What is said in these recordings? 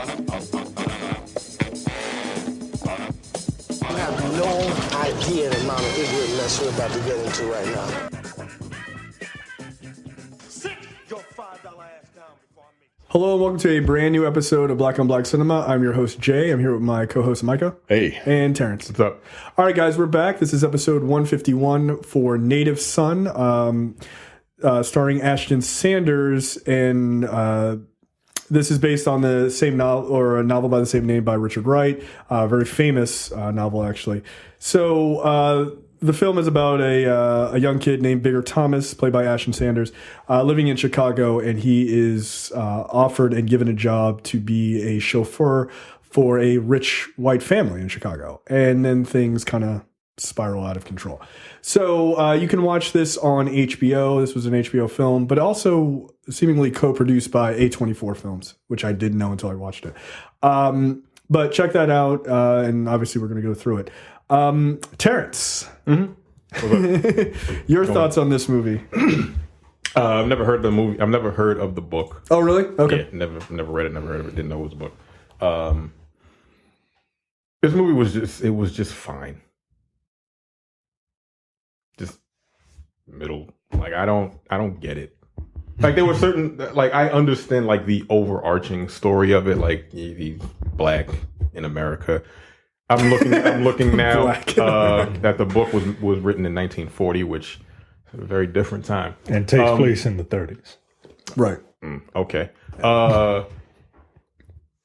You have no idea the amount of ignorant mess we're about to get into right now. Hello and welcome to a brand new episode of Black on Black Cinema. I'm your host, Jay. I'm here with my co-host, Micah. Hey. And Terrence. What's up? All right, guys, we're back. This is episode 151 for Native Son, starring Ashton Sanders. And this is based on the same novel, or a novel by the same name by Richard Wright. Very famous novel, actually. So the film is about a young kid named Bigger Thomas, played by Ashton Sanders, living in Chicago, and he is offered and given a job to be a chauffeur for a rich white family in Chicago. And then things kind of spiral out of control. So you can watch this on HBO. This was an HBO film, but also seemingly co-produced by A24 Films, which I didn't know until I watched it. But check that out, and obviously we're going to go through it. Terrence, your thoughts on this movie? I've never heard the movie. I've never heard of the book. Oh, really? Okay. Yeah, never read it. Never heard of it. Didn't know it was a book. This movie was just fine. Just middle. Like I don't get it. Like there were certain, like I understand like the overarching story of it. Like he's black in America. I'm looking now that the book was written in 1940, which is a very different time. And takes place in the 30s. Right. Okay.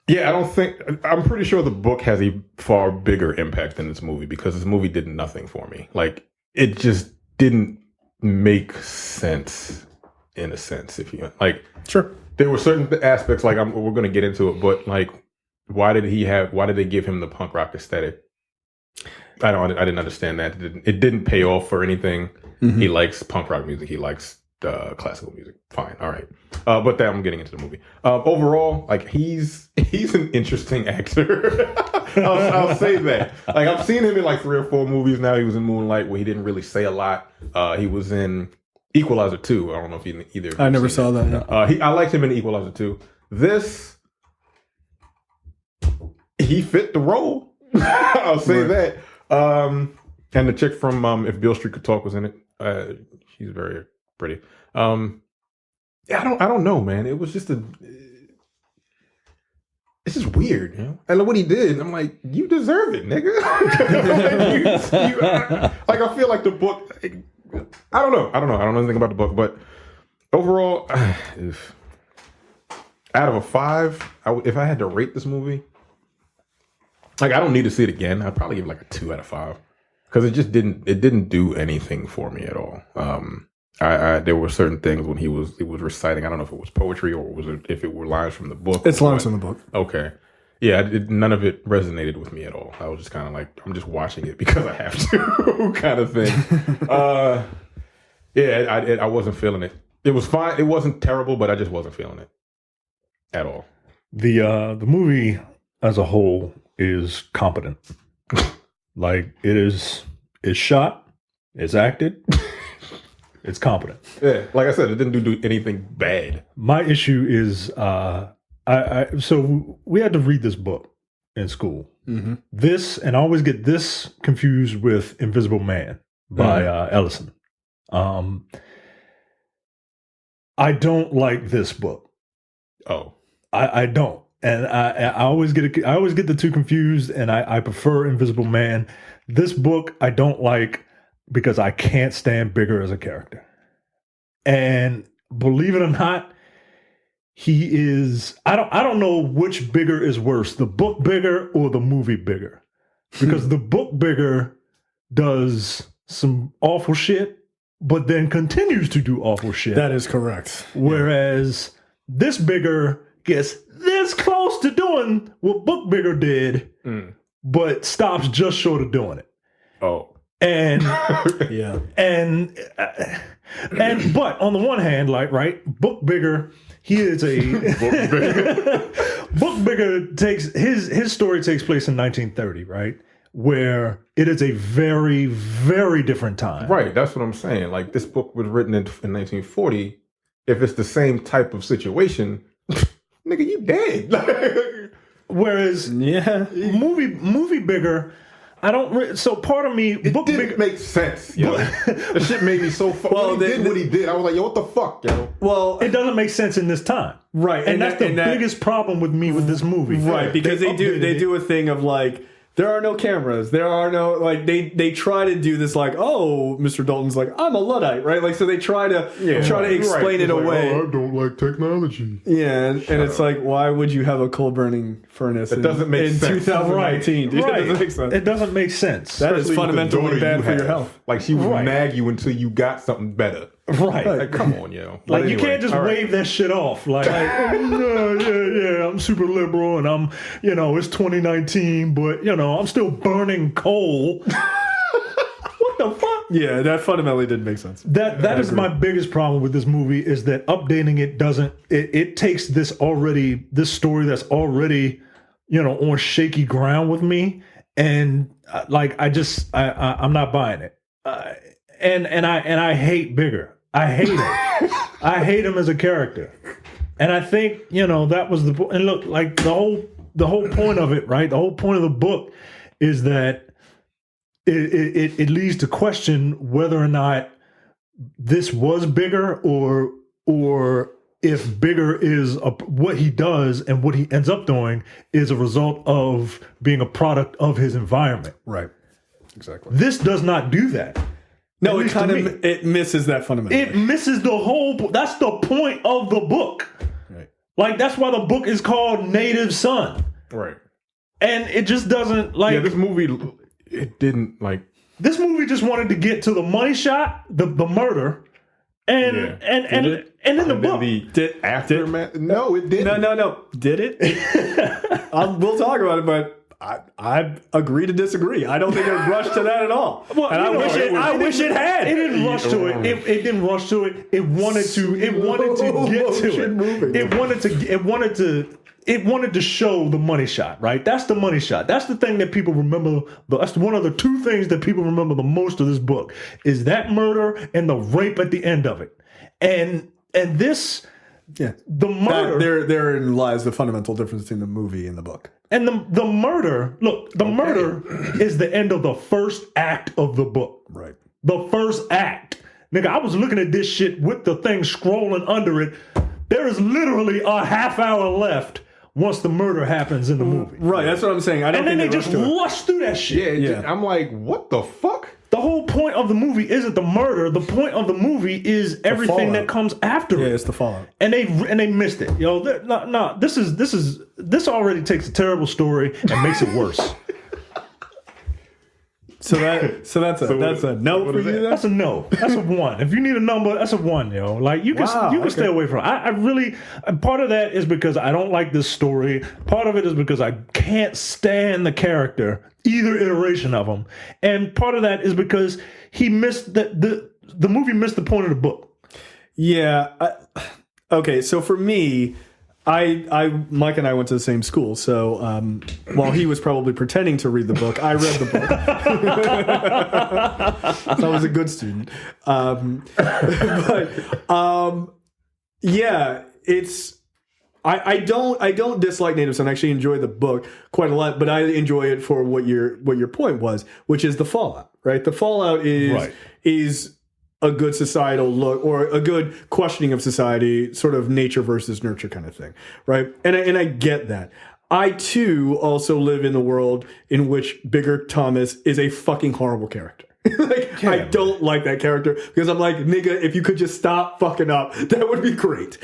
Yeah, I'm pretty sure the book has a far bigger impact than this movie, because this movie did nothing for me. Like, it just didn't make sense, in a sense, if you like. Sure. There were certain aspects, like we're going to get into it, but like, why did they give him the punk rock aesthetic? I didn't understand that. It didn't pay off for anything. Mm-hmm. He likes punk rock music. He likes classical music. Fine. All right. But then I'm getting into the movie. Overall, like he's an interesting actor. I'll say that. Like I've seen him in like 3 or 4 movies now. He was in Moonlight, where he didn't really say a lot. He was in Equalizer 2. I don't know if either. I never saw that. No. I liked him in Equalizer 2. This. He fit the role. I'll say that. And the chick from If Beale Street Could Talk was in it. She's very pretty. Yeah, I don't know, man. It was just it's just weird, you know. And what he did, I'm like, you deserve it, nigga. Like I feel like the book. I don't know. I don't know anything about the book, but overall, out of a 5, if I had to rate this movie. Like I don't need to see it again. I'd probably give it like a 2 out of 5, because it just didn't do anything for me at all. There were certain things when he was reciting. I don't know if it was poetry or if it were lines from the book. It's lines from the book. Okay, yeah. None of it resonated with me at all. I was just kind of like, I'm just watching it because I have to, kind of thing. Yeah, I wasn't feeling it. It was fine. It wasn't terrible, but I just wasn't feeling it at all. The movie as a whole is competent. Like it's shot, it's acted, it's competent. Yeah, like I said, it didn't do anything bad. My issue is so we had to read this book in school. Mm-hmm. This, and I always get this confused with Invisible Man by Ellison. I don't like this book. Oh, I don't. And I always get the two confused, and I prefer Invisible Man. This book I don't like because I can't stand Bigger as a character. And believe it or not, he is I don't know which Bigger is worse, the book Bigger or the movie Bigger. Because the book Bigger does some awful shit, but then continues to do awful shit. That is correct. Whereas this Bigger gets this close to doing what Book Bigger did, but stops just short of doing it. Oh, and yeah, and but on the one hand, like Book Bigger, he is a Book Bigger takes his story takes place in 1930, right? Where it is a very, very different time. Right, that's what I'm saying. Like this book was written in 1940. If it's the same type of situation, nigga, you dead. Whereas movie bigger, I don't. So part of me, it didn't make sense. Yo, the shit made me so. When he did what he did, I was like, yo, what the fuck, yo. Well, it doesn't make sense in this time, right? And that's the biggest problem with me with this movie, right? Because they do a thing of like, there are no cameras. There are no, like, they try to do this like, oh, Mr. Dalton's like, I'm a Luddite, right? Like, so they try to explain it away. Like, oh, I don't like technology. Yeah, and it's like, why would you have a coal burning furnace? It doesn't make sense. In 2019. Right. It doesn't make sense. It doesn't make sense. That is fundamentally bad for your health. Like, she would nag you until you got something better. Right. Like, come on, yo. Like, you can't just wave that shit off. Like, yeah, I'm super liberal and I'm, it's 2019, but, I'm still burning coal. What the fuck? Yeah, that fundamentally didn't make sense. That is my biggest problem with this movie is that updating it doesn't, it takes this story that's already, on shaky ground with me. And I'm not buying it. And I hate Bigger. I hate him. I hate him as a character. And I think, that was and look, like the whole point of it, right? The whole point of the book is that it leads to question whether or not this was Bigger or if Bigger is what he does and what he ends up doing is a result of being a product of his environment. Right. Exactly. This does not do that. No, it kind of it misses that fundamental. It misses the whole. That's the point of the book. Right. Like that's why the book is called Native Son. Right. And it just doesn't like. Yeah, this movie. It didn't like. This movie just wanted to get to the money shot, the murder, and then the book. Did aftermath? No, it didn't. No. Did it? We'll talk about it, but. I agree to disagree. I don't think it rushed to that at all. Well, and I wish it had. It didn't rush to it. It didn't rush to it. It wanted to get to it. It wanted to show the money shot, right? That's the money shot. That's the thing that people remember. That's one of the two things that people remember the most of this book is that murder and the rape at the end of it. And this, the murder. Therein lies the fundamental difference between the movie and the book. And the murder, look, murder is the end of the first act of the book. Right. The first act. Nigga, I was looking at this shit with the thing scrolling under it. There is literally a half hour left once the murder happens in the movie. Right, that's what I'm saying. I don't think they just rush through that shit. Yeah. I'm like, what the fuck? The whole point of the movie isn't the murder. The point of the movie is everything that comes after it. Yeah, it's the fallout. And they missed it. This already takes a terrible story and makes it worse. So that's a no for you. That's a no. That's a 1. If you need a number, that's a 1, yo. Like you can stay away from it. I really, and part of that is because I don't like this story. Part of it is because I can't stand the character, either iteration of him, and part of that is because he missed the movie missed the point of the book. Yeah. Okay. So for me. Mike and I went to the same school, so while he was probably pretending to read the book, I read the book. So I was a good student. It's I don't dislike Native Son. I actually enjoy the book quite a lot, but I enjoy it for what your point was, which is the fallout. Right, the fallout is a good societal look or a good questioning of society, sort of nature versus nurture kind of thing, right? And I get that. I too also live in the world in which Bigger Thomas is a fucking horrible character. I don't like that character because I'm like, nigga, if you could just stop fucking up, that would be great.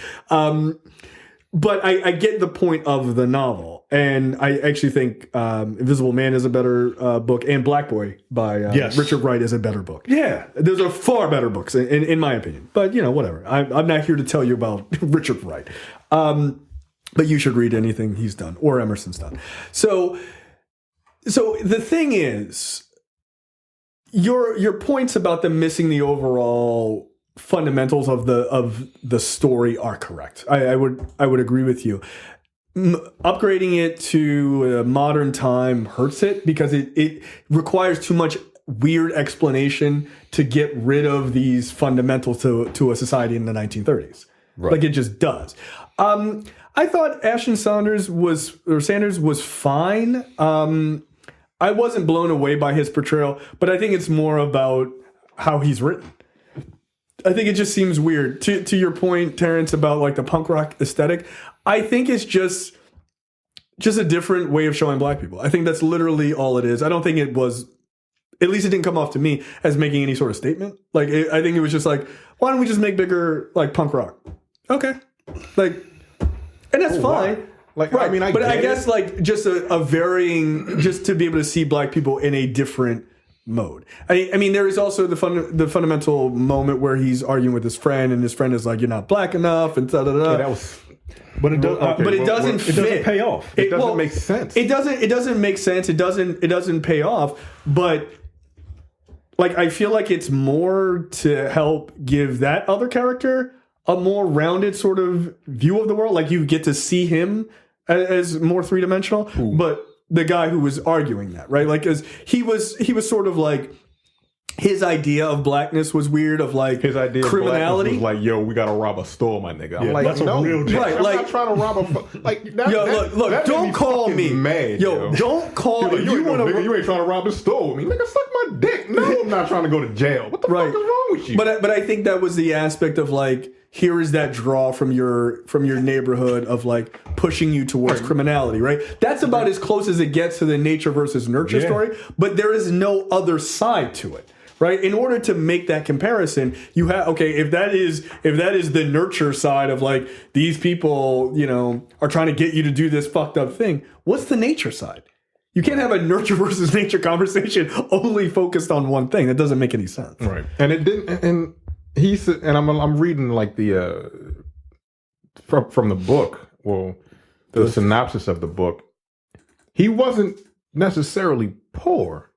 But I get the point of the novel, and I actually think Invisible Man is a better book, and Black Boy by Richard Wright is a better book. Yeah. Those are far better books, in my opinion. But, whatever. I'm not here to tell you about Richard Wright. But you should read anything he's done, or Emerson's done. So the thing is, your points about them missing the overall fundamentals of the story are correct. I would agree with you. Upgrading it to a modern time hurts it because it requires too much weird explanation to get rid of these fundamentals to a society in the 1930s. Right. Like it just does. I thought Ashton Sanders was fine. I wasn't blown away by his portrayal, but I think it's more about how he's written. I think it just seems weird. To your point, Terrence, about like the punk rock aesthetic, I think it's just a different way of showing black people. I think that's literally all it is. I don't think it was, at least it didn't come off to me as making any sort of statement. Like, I think it was just like, why don't we just make bigger like punk rock? Okay. Like, and that's fine. Why? Like, right. I mean, I guess like just a varying, just to be able to see black people in a different mode. I mean, there is also the fundamental moment where he's arguing with his friend, and his friend is like, "You're not black enough," and da da da. Yeah, that was. But it does. But it doesn't fit. It doesn't pay off. It doesn't make sense. It doesn't make sense. It doesn't pay off. But like, I feel like it's more to help give that other character a more rounded sort of view of the world. Like, you get to see him as more three-dimensional. But the guy who was arguing that, right? Like, as he was sort of like, his idea of blackness was weird, of like his idea criminality. Of blackness was like, yo, we gotta rob a store, my nigga. I'm Yeah, like, that's a no, real joke. Right, I'm like, not trying to rob a like. That, yo, that, look, that don't made call fucking me. mad. Yo, don't call me. me. You ain't trying to rob a store with me, nigga. Suck my dick. No, I'm not trying to go to jail. What the fuck is wrong with you? But I think that was the aspect of like, here is that draw from your neighborhood of like pushing you towards criminality, right? That's about as close as it gets to the nature versus nurture story. But there is no other side to it. Right. In order to make that comparison, you have, okay, if that is the nurture side of like, these people, you know, are trying to get you to do this fucked up thing, what's the nature side? You can't have a nurture versus nature conversation only focused on one thing. That doesn't make any sense. Right. And it didn't. And he said, and I'm reading like the from the book. Well, the synopsis of the book. He wasn't necessarily poor.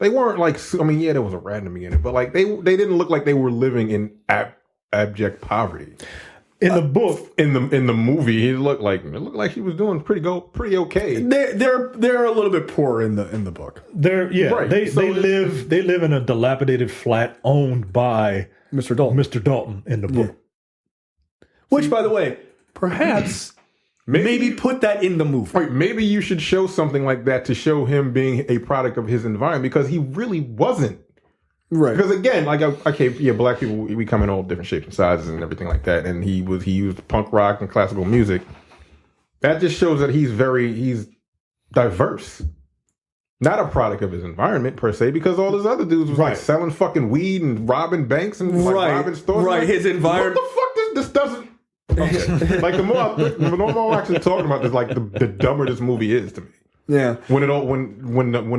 They weren't like, I mean, yeah, there was a rat in the beginning, but like they didn't look like they were living in abject poverty. In the book, in the movie, it looked like he was doing pretty okay. They're a little bit poor in the book. Right. They live in a dilapidated flat owned by Mr. Dalton. Mr. Dalton in the book. Which, by the way, perhaps maybe put that in the movie. Right, maybe you should show something like that to show him being a product of his environment, because he really wasn't. Right. Because again, like, okay, yeah, black people, we come in all different shapes and sizes and everything like that, and he used punk rock and classical music. That just shows that he's diverse. Not a product of his environment per se, because all those other dudes was like selling fucking weed and robbing banks and like robbing stores. Right, like, his environment. What the fuck? This doesn't. Okay. Like the more I'm actually talking about this, like the dumber this movie is to me. Yeah. When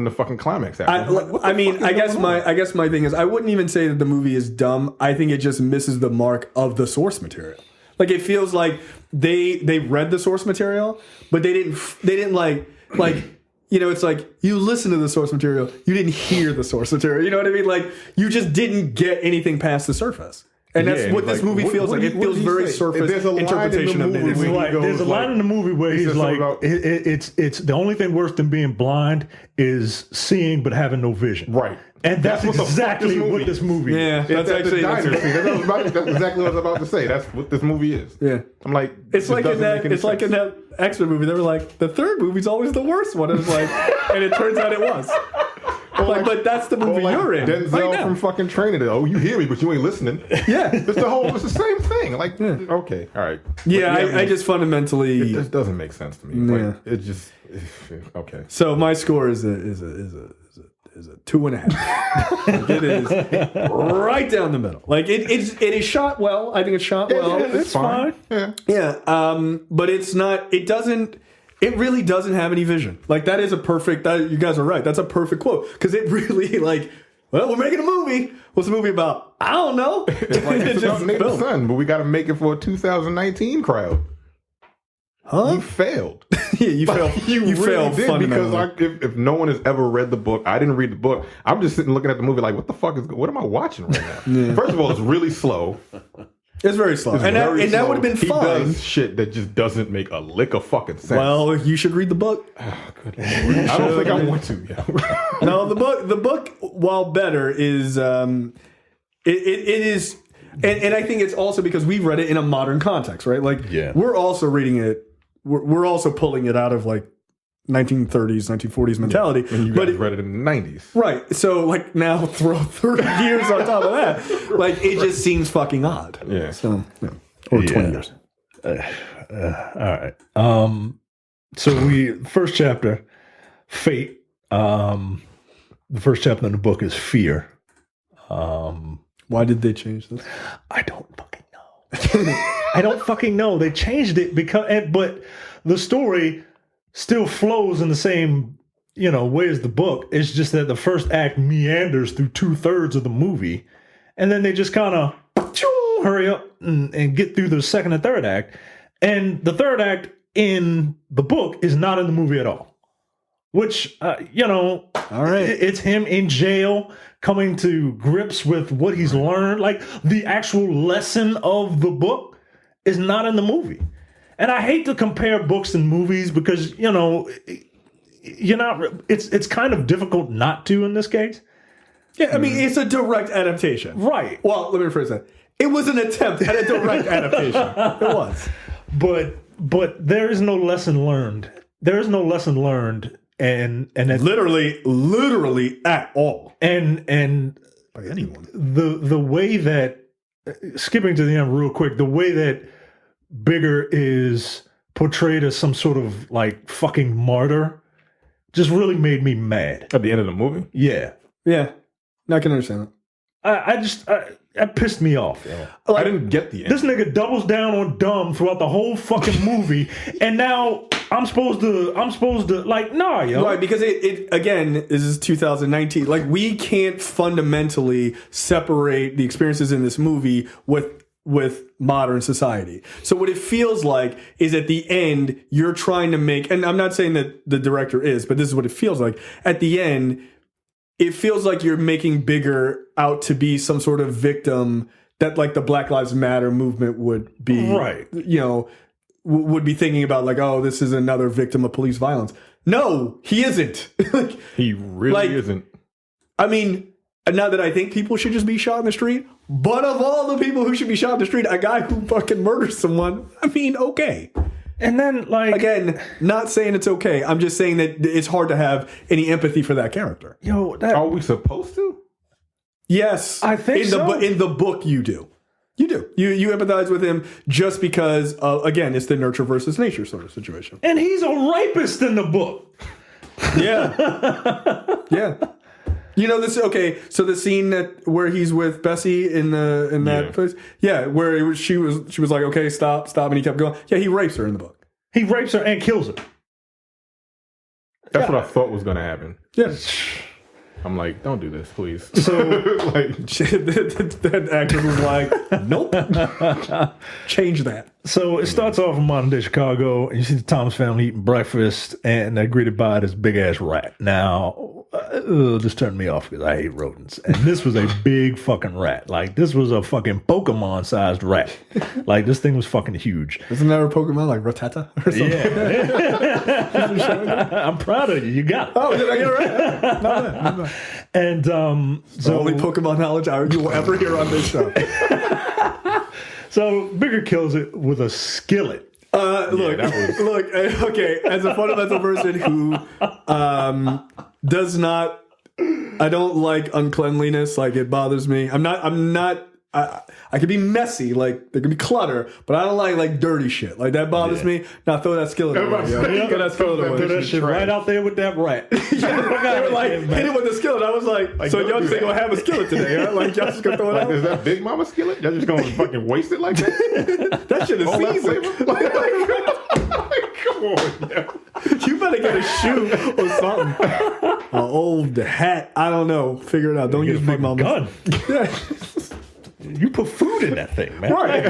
the fucking climax happens. I guess my thing is, I wouldn't even say that the movie is dumb. I think it just misses the mark of the source material. Like, it feels like they read the source material, but they didn't like you know, it's like, you listen to the source material, you didn't hear the source material. You know what I mean? Like, you just didn't get anything past the surface. And that's what this movie feels like. It feels very surface interpretation of it. There's a line in the movie where he's like, it's the only thing worse than being blind is seeing but having no vision. Right. And that's exactly what this movie is. Yeah, that's actually that's exactly what I was about to say. That's what this movie is. Yeah. I'm like, it's like in that X-Men movie. They were like, the third movie's always the worst one. It was like, and it turns out it was. But that's the movie you're in. Denzel right from fucking Training Day. Oh, you hear me, but you ain't listening. Yeah. It's the same thing. Like, okay, all right. Yeah, I just fundamentally. It just doesn't make sense to me. Yeah. Like, it just, okay. So my score is a 2.5. Like, it is right down the middle. Like, it is shot well. I think it's shot well. It's fine. Yeah. But it's not. It really doesn't have any vision. Like, that is a perfect. You guys are right. That's a perfect quote, because it really, like, well, we're making a movie. What's the movie about? I don't know. It's about Native Son, but we got to make it for a 2019 crowd. Huh? You failed. Yeah, you failed. You really failed because if no one has ever read the book, I didn't read the book. I'm just sitting looking at the movie like, what am I watching right now? Yeah. First of all, it's really slow. It's very slow. And that would have been fine. He does shit that just doesn't make a lick of fucking sense. Well, you should read the book. Oh, good Lord. I don't think I want to. Yeah. No, the book, while better, is it is, and I think it's also because we've read it in a modern context, right? Like, we're also reading it we're also pulling it out of like 1930s, 1940s mentality. And you guys read it in the 90s. Right. So like now throw 30 years on top of that. Like it just seems fucking odd. Yeah. So, or 20 years. All right. So first chapter, Fate. The first chapter in the book is Fear. Why did they change this? I don't fucking know. I don't fucking know. They changed it but the story still flows in the same, way as the book. It's just that the first act meanders through 2/3 of the movie, and then they just kind of hurry up and get through the second and third act. And the third act in the book is not in the movie at all. Which, all right, it's him in jail coming to grips with what he's learned. Like the actual lesson of the book is not in the movie. And I hate to compare books and movies because, it's kind of difficult not to in this case. Yeah, I mean, it's a direct adaptation. Right. Well, let me rephrase that. It was an attempt at a direct adaptation. It was. But there is no lesson learned. There is no lesson learned and literally at all. And by anyone. The way that skipping to the end real quick, the way that Bigger is portrayed as some sort of like fucking martyr just really made me mad. At the end of the movie? Yeah. Yeah. I can understand that. That pissed me off. I didn't get the end. This nigga doubles down on dumb throughout the whole fucking movie, and now I'm supposed to like, nah, yo. Right, because it again, this is 2019. Like, we can't fundamentally separate the experiences in this movie with modern society. So what it feels like is at the end, you're trying to make, and I'm not saying that the director is, but this is what it feels like. At the end, it feels like you're making Bigger out to be some sort of victim that like the Black Lives Matter movement would be, right? Would be thinking about like, oh, this is another victim of police violence. No, he isn't. He really isn't. I mean, not that I think people should just be shot in the street, but of all the people who should be shot in the street, a guy who fucking murders someone, I mean, okay. And then, like... Again, not saying it's okay. I'm just saying that it's hard to have any empathy for that character. Are we supposed to? Yes. I think so. In the book, you do. You do. You empathize with him just because, again, it's the nurture versus nature sort of situation. And he's a rapist in the book. Yeah. Yeah. This okay. So the scene where he's with Bessie in that place, where she was like, okay, stop, and he kept going. Yeah, he rapes her in the book. He rapes her and kills her. That's what I thought was going to happen. Yeah. I'm like, don't do this, please. So that actor was like, nope, change that. So it starts off in modern day Chicago, and you see the Thomas family eating breakfast, and they're greeted by this big ass rat. Now, this turned me off because I hate rodents, and this was a big fucking rat. Like, this was a fucking Pokemon sized rat. Like, this thing was fucking huge. Isn't there a Pokemon like Rattata or something? Yeah. I'm proud of you. You got it. Oh, did I get it right? Not bad. And the only Pokemon knowledge you will ever hear on this show. So Bigger kills it with a skillet. Look, okay, as a fundamental person who does not, I don't like uncleanliness, like it bothers me. I could be messy, like there could be clutter, but I don't like dirty shit. Like that bothers me. Now throw that skillet away. Throw that skillet away. Throw that shit right out there with that rat. They were like, hit it with the skillet. I was like so y'all just ain't gonna have a skillet today, right? Like y'all just gonna throw it out? Is that Big Mama skillet? Y'all just gonna fucking waste it like that? That shit is seasoned. Come on, yo. You better get a shoe or something. An old hat. I don't know. Figure it out. Don't use Big Mama. Gun. You put food in that thing, man. Right.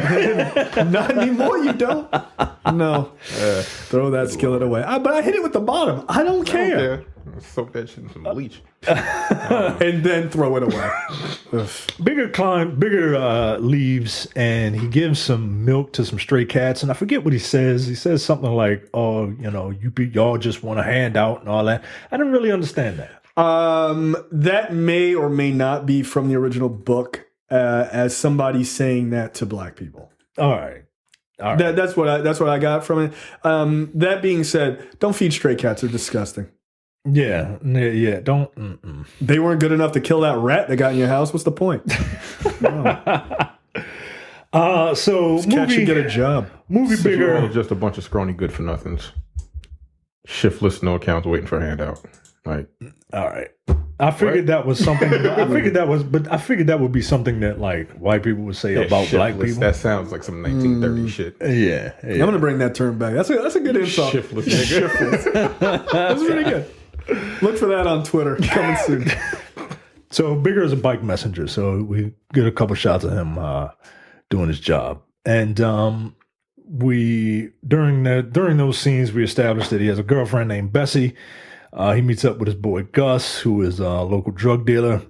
Not anymore, you don't. No. Throw that skillet away. But I hit it with the bottom. I don't care. Soak that shit in some bleach. And then throw it away. Bigger leaves, and he gives some milk to some stray cats, and I forget what he says. He says something like, oh, y'all just want a handout and all that. I didn't really understand that. That may or may not be from the original book. As somebody saying that to black people. All right. All right. That's what I got from it. That being said, don't feed stray cats. They're disgusting. Yeah. Don't. Mm-mm. They weren't good enough to kill that rat that got in your house. What's the point? So Cats should get a job. Movie Bigger. Just a bunch of scrawny good for nothings. Shiftless, no accounts, waiting for a handout. Like, all right. I figured that was something. I figured that would be something that like white people would say about black people. That sounds like some 1930s shit. Yeah. I'm gonna bring that term back. That's a good insult. Shiftless nigga. That's really good. Look for that on Twitter. Coming soon. So Bigger is a bike messenger. So we get a couple shots of him doing his job, and we during those scenes we established that he has a girlfriend named Bessie. He meets up with his boy Gus, who is a local drug dealer.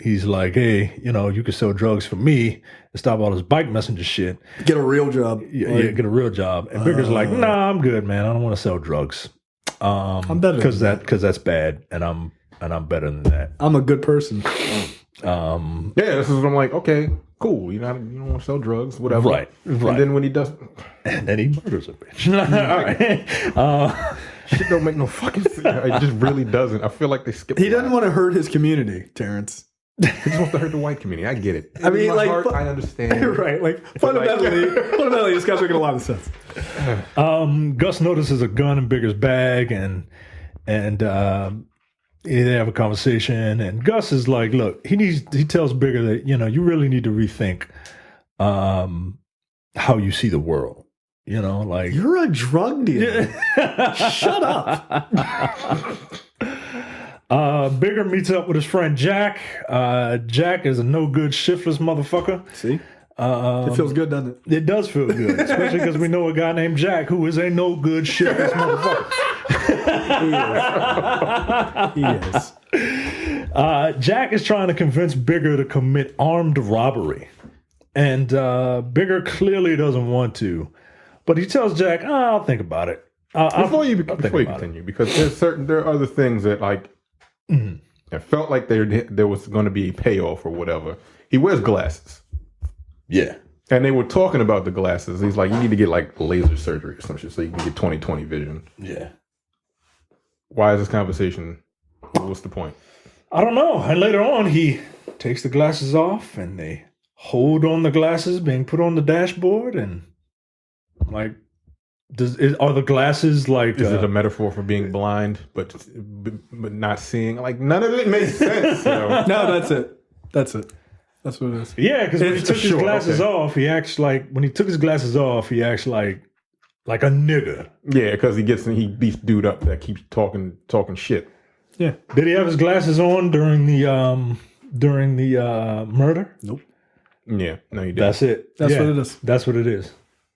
He's like, hey, you can sell drugs for me and stop all this bike messenger shit. Get a real job. Yeah, get a real job. And Bigger's like, nah, I'm good, man. I don't want to sell drugs. I'm better because that's bad, and I'm better than that. I'm a good person. Yeah, this is what I'm like. Okay, cool. You don't want to sell drugs, whatever. Right. And then when he does, and then he murders a bitch. All right. Shit don't make no fucking sense. It just really doesn't. I feel like they skipped. He doesn't want to hurt his community, Terrence. He just wants to hurt the white community. I get it. I mean, in my like, heart, I understand. Right? Like fundamentally, this guy's making a lot of sense. Gus notices a gun in Bigger's bag, and they have a conversation. And Gus is like, "Look, he tells Bigger that you really need to rethink how you see the world. Like You're a drug dealer. Shut up." Bigger meets up with his friend Jack. Jack is a no good, shiftless motherfucker. See, it feels good, doesn't it? It does feel good, especially because we know a guy named Jack who is a no good, shiftless motherfucker. He is. Jack is trying to convince Bigger to commit armed robbery, and Bigger clearly doesn't want to, but he tells Jack, "I'll think about it." Before you continue, because there are other things that like it felt like there was going to be a payoff or whatever. He wears glasses. Yeah. And they were talking about the glasses. He's like, you need to get like laser surgery or some shit so you can get 20/20 vision. Yeah. Why is this conversation? What's the point? I don't know. And later on, he takes the glasses off, and they hold on the glasses being put on the dashboard, and like, are the glasses like? Is it a metaphor for being blind but not seeing? Like none of it makes sense. No, that's it. That's what it is. Yeah, because when he took his glasses off, he acts like a nigger. Yeah, because he beats dude up that keeps talking shit. Yeah. Did he have his glasses on during the murder? Nope. Yeah, no, he did. That's it. That's what it is. That's what it is.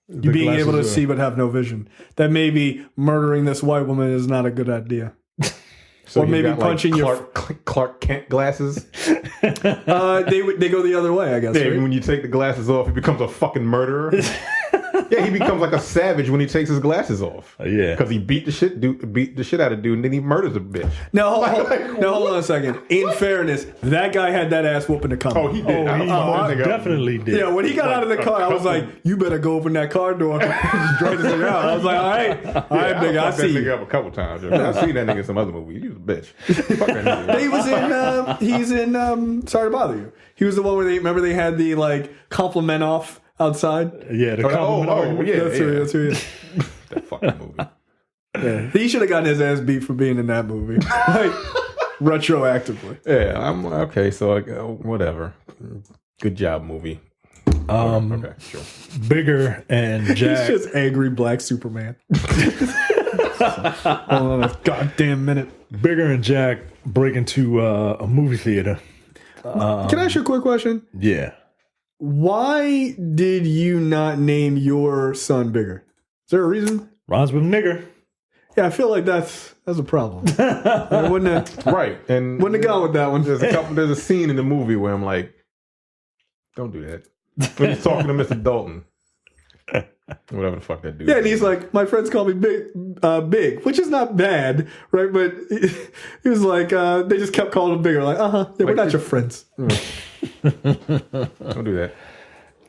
You being able to see but have no vision. That maybe murdering this white woman is not a good idea. So or maybe got, punching like, Clark Kent glasses. They go the other way, I guess. Yeah, right? when you take the glasses off, he becomes a fucking murderer. Yeah, he becomes like a savage when he takes his glasses off. Yeah, because he beat the shit out of dude, and then he murders a bitch. Now, hold on a second. In fairness, that guy had that ass whooping to come. Oh, he did. He definitely did. Yeah, when he got out of the car, I was like, "You better go open that car door." Just drag this nigga out. I was like, "All right, nigga, I see that you." nigga up a couple times. I've seen that nigga in some other movies. He was a bitch. Fuck that nigga. He was in. He's in. Sorry to bother you. He was the one where they had the like compliment off outside. Yeah, the compliment. That's who he is. That fucking movie. Yeah, he should have gotten his ass beat for being in that movie, like retroactively. Yeah, I'm okay. So whatever. Good job, movie. Okay, sure. Bigger and Jack. He's just angry black Superman. Hold on a goddamn minute. Bigger and Jack break into a movie theater. Can I ask you a quick question? Yeah. Why did you not name your son Bigger? Is there a reason? Rhymes with nigger. Yeah, I feel like that's a problem. I wouldn't have, Right, and wouldn't have gone with that one. There's a scene in the movie where I'm like, don't do that. When he's talking to Mr. Dalton. Whatever the fuck that dude. Yeah, and he's like, my friends call me Big, which is not bad, right? But he was like, they just kept calling him Bigger. Like, yeah, we're not your friends. Don't do that.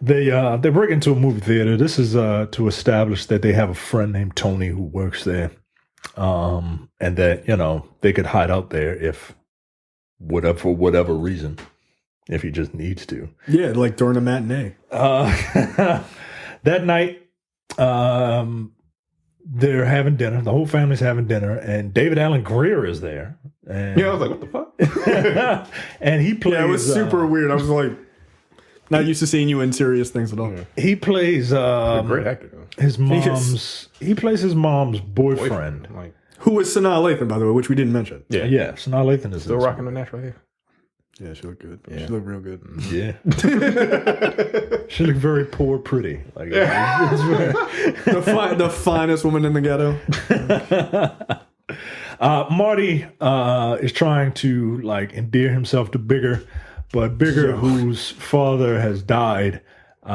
They break into a movie theater. This is to establish that they have a friend named Tony who works there, and that they could hide out there for whatever reason, if he just needs to. Yeah, like during a matinee. That night, they're having dinner. The whole family's having dinner, and David Allen Greer is there. And, I was like, what the fuck? and he plays. Yeah, it was super weird. I was like, not used to seeing you in serious things at all. Yeah. He plays A great actor, though. his mom's. He plays his mom's boyfriend. Like, Who was Sanaa Lathan, by the way, which we didn't mention. yeah. Yeah, Sanaa Lathan is Still this. rocking the natural hair. Yeah, she looked good. Yeah. She looked real good. Yeah, she looked very poor, pretty. Like it's very- The finest woman in the ghetto. Marty is trying to like endear himself to Bigger, but Bigger, whose father has died, he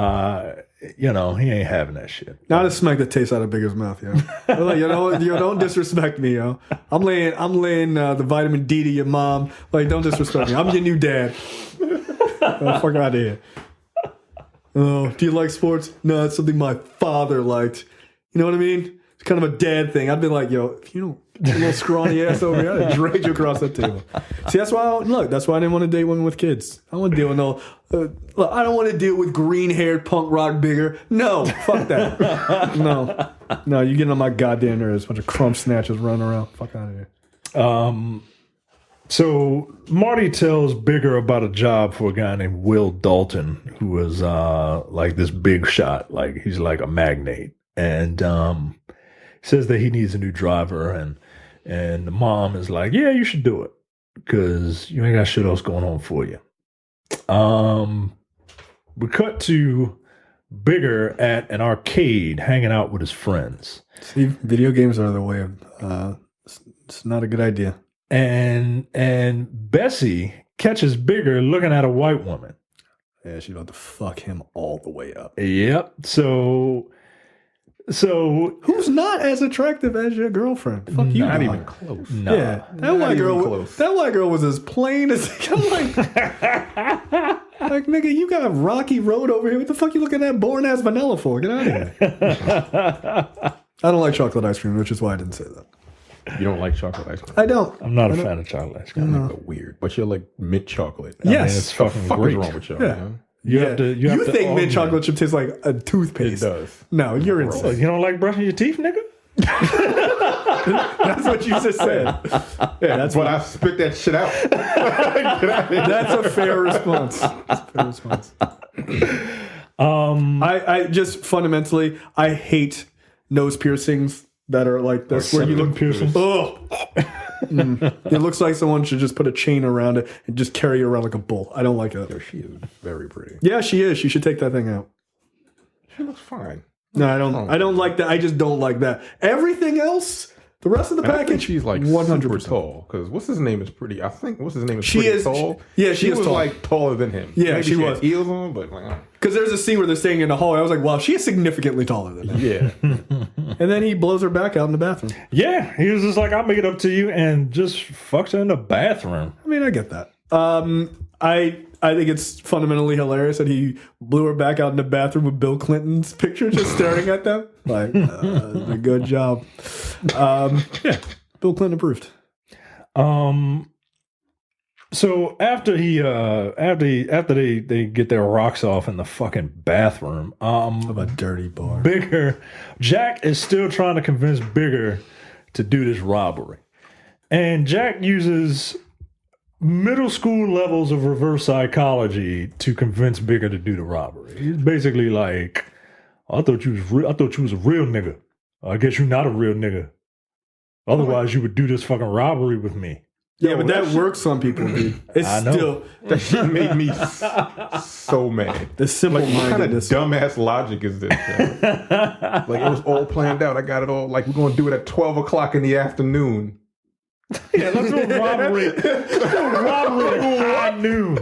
ain't having that shit. Not a smack that tastes out of Bigger's mouth, yo. Like, don't disrespect me, yo. I'm laying the vitamin D to your mom. Like, don't disrespect me. I'm your new dad. Fuck out of here. Oh, do you like sports? No, it's something my father liked. You know what I mean? It's kind of a dad thing. I'd be like, yo, if you don't get a little scrawny ass over here, I'd drag you across that table. See, that's why that's why I didn't want to date women with kids. I don't want to deal with I don't want to deal with green-haired punk rock Bigger. No, fuck that. No, you're getting on my goddamn nerves. Bunch of crumb snatchers running around. Fuck out of here. So Marty tells Bigger about a job for a guy named Will Dalton, who is like this big shot, like he's like a magnate, and says that he needs a new driver, and the mom is like, yeah, you should do it because you ain't got shit else going on for you. We cut to Bigger at an arcade hanging out with his friends. See, video games are the way of. It's not a good idea. And Bessie catches Bigger looking at a white woman. Yeah, she's about to fuck him all the way up. Yep. So Who's not as attractive as your girlfriend? Fuck you, Not dog. even close. no. Yeah, that Not white even girl. close. That white girl was as plain as. I'm like, nigga, you got Rocky Road over here. What the fuck you looking at boring ass vanilla for? Get out of here. I don't like chocolate ice cream, which is why I didn't say that. You don't like chocolate ice cream? I don't. I'm not a fan of chocolate ice cream. Like, weird. But you're like mint chocolate. Yes. it's What the fucking fuck great. is wrong with y'all, Yeah. man? You have to. You have to think mint augment. chocolate chip tastes like a It toothpaste? does. No, you're Oh, insane. you don't like brushing your teeth, nigga? That's what you just said. Yeah, that's But I spit that shit out. That's a fair response. That's a fair response. I just fundamentally I hate nose piercings that are like this, where you septum look piercings? Oh, it looks like someone should just put a chain around it and just carry it around like a bull. I don't like it. She is very pretty. Yeah, she is. She should take that thing out. She looks fine. No, I don't. I don't like that. I just don't like that. Everything else, the rest of the And I think package, she's like 100%. super tall. Because what's his name is pretty. I think what's his name is She pretty is- tall. yeah, she is was tall. like taller than him. Yeah, Maybe she had was. heels on, but like, Because there's a scene where they're staying in the hallway. I was like, wow, she is significantly taller than him. yeah. And then he blows her back out in the bathroom. Yeah, he was just like, I'll make it up to you, and just fucks her in the bathroom. I mean, I get that. I think it's fundamentally hilarious that he blew her back out in the bathroom with Bill Clinton's picture, just staring at them. Like, a good job. Yeah, Bill Clinton approved. So after they get their rocks off in the fucking bathroom, Of a dirty bar. Jack is still trying to convince Bigger to do this robbery. And Jack uses middle school levels of reverse psychology to convince Bigger to do the robbery. He's basically like, I thought you was a real nigga. I guess you're not a real nigga. Otherwise, you would do this fucking robbery with me. Yeah, but that works on people, dude. It's I know. still That shit made me so mad. the simple Like, what kind of mindedness. dumbass logic is this? Yo? Like, it was all planned out. I got it all. Like, we're going to do it at 12 o'clock in the afternoon. Yeah, let's do a robbery. Robbery at high noon.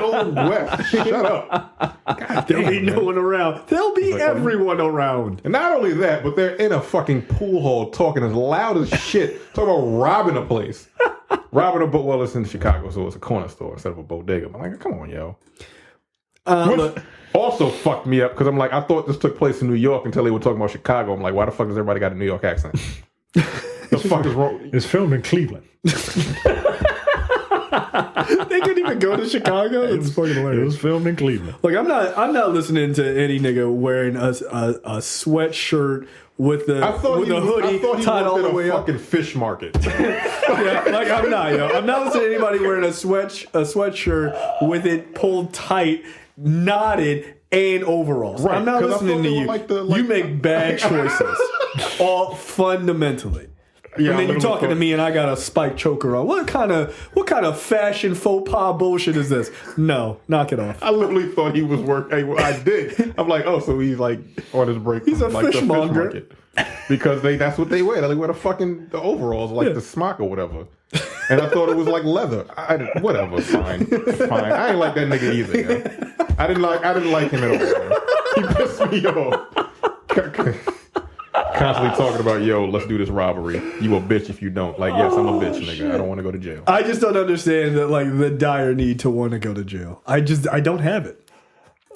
Old West. Shut up. There'll be no one around. There'll be everyone around. And not only that, but they're in a fucking pool hall talking as loud as shit, talking about robbing a place. Robbing a boat. Well, it's in Chicago, so it's a corner store instead of a bodega. I'm like, come on, yo. Look, Also fucked me up because I'm like, I thought this took place in New York until they were talking about Chicago. I'm like, why the fuck does everybody got a New York accent? The fuck is wrong? It's filmed in Cleveland. they couldn't even go to Chicago. It's fucking hilarious. It was filmed in Cleveland. Like I'm not listening to any nigga wearing a sweatshirt with the hoodie tied all the way up. Fucking fish market. Yeah, like I'm not, yo. I'm not listening to anybody wearing a sweatshirt with it pulled tight, knotted, and overalls. Right, I'm not 'cause I listening thought to they you. were like You make bad choices, all fundamentally. Yeah, and then you're talking to me, and I got a spike choker on. What kind of fashion faux pas bullshit is this? No, knock it off. I literally thought he was working. I did. I'm like, oh, so he's like on his break. He's a like fishmonger. The fish market. Because that's what they wear. They wear the overalls, like the smock or whatever. And I thought it was like leather. Whatever, fine. I ain't like that nigga either. Yo. I didn't like him at all. Yo. He pissed me off. Constantly talking about, yo, let's do this robbery. You a bitch if you don't. Like, yes, I'm a bitch, nigga. Shit. I don't want to go to jail. I just don't understand that, like, the dire need to want to go to jail. I don't have it.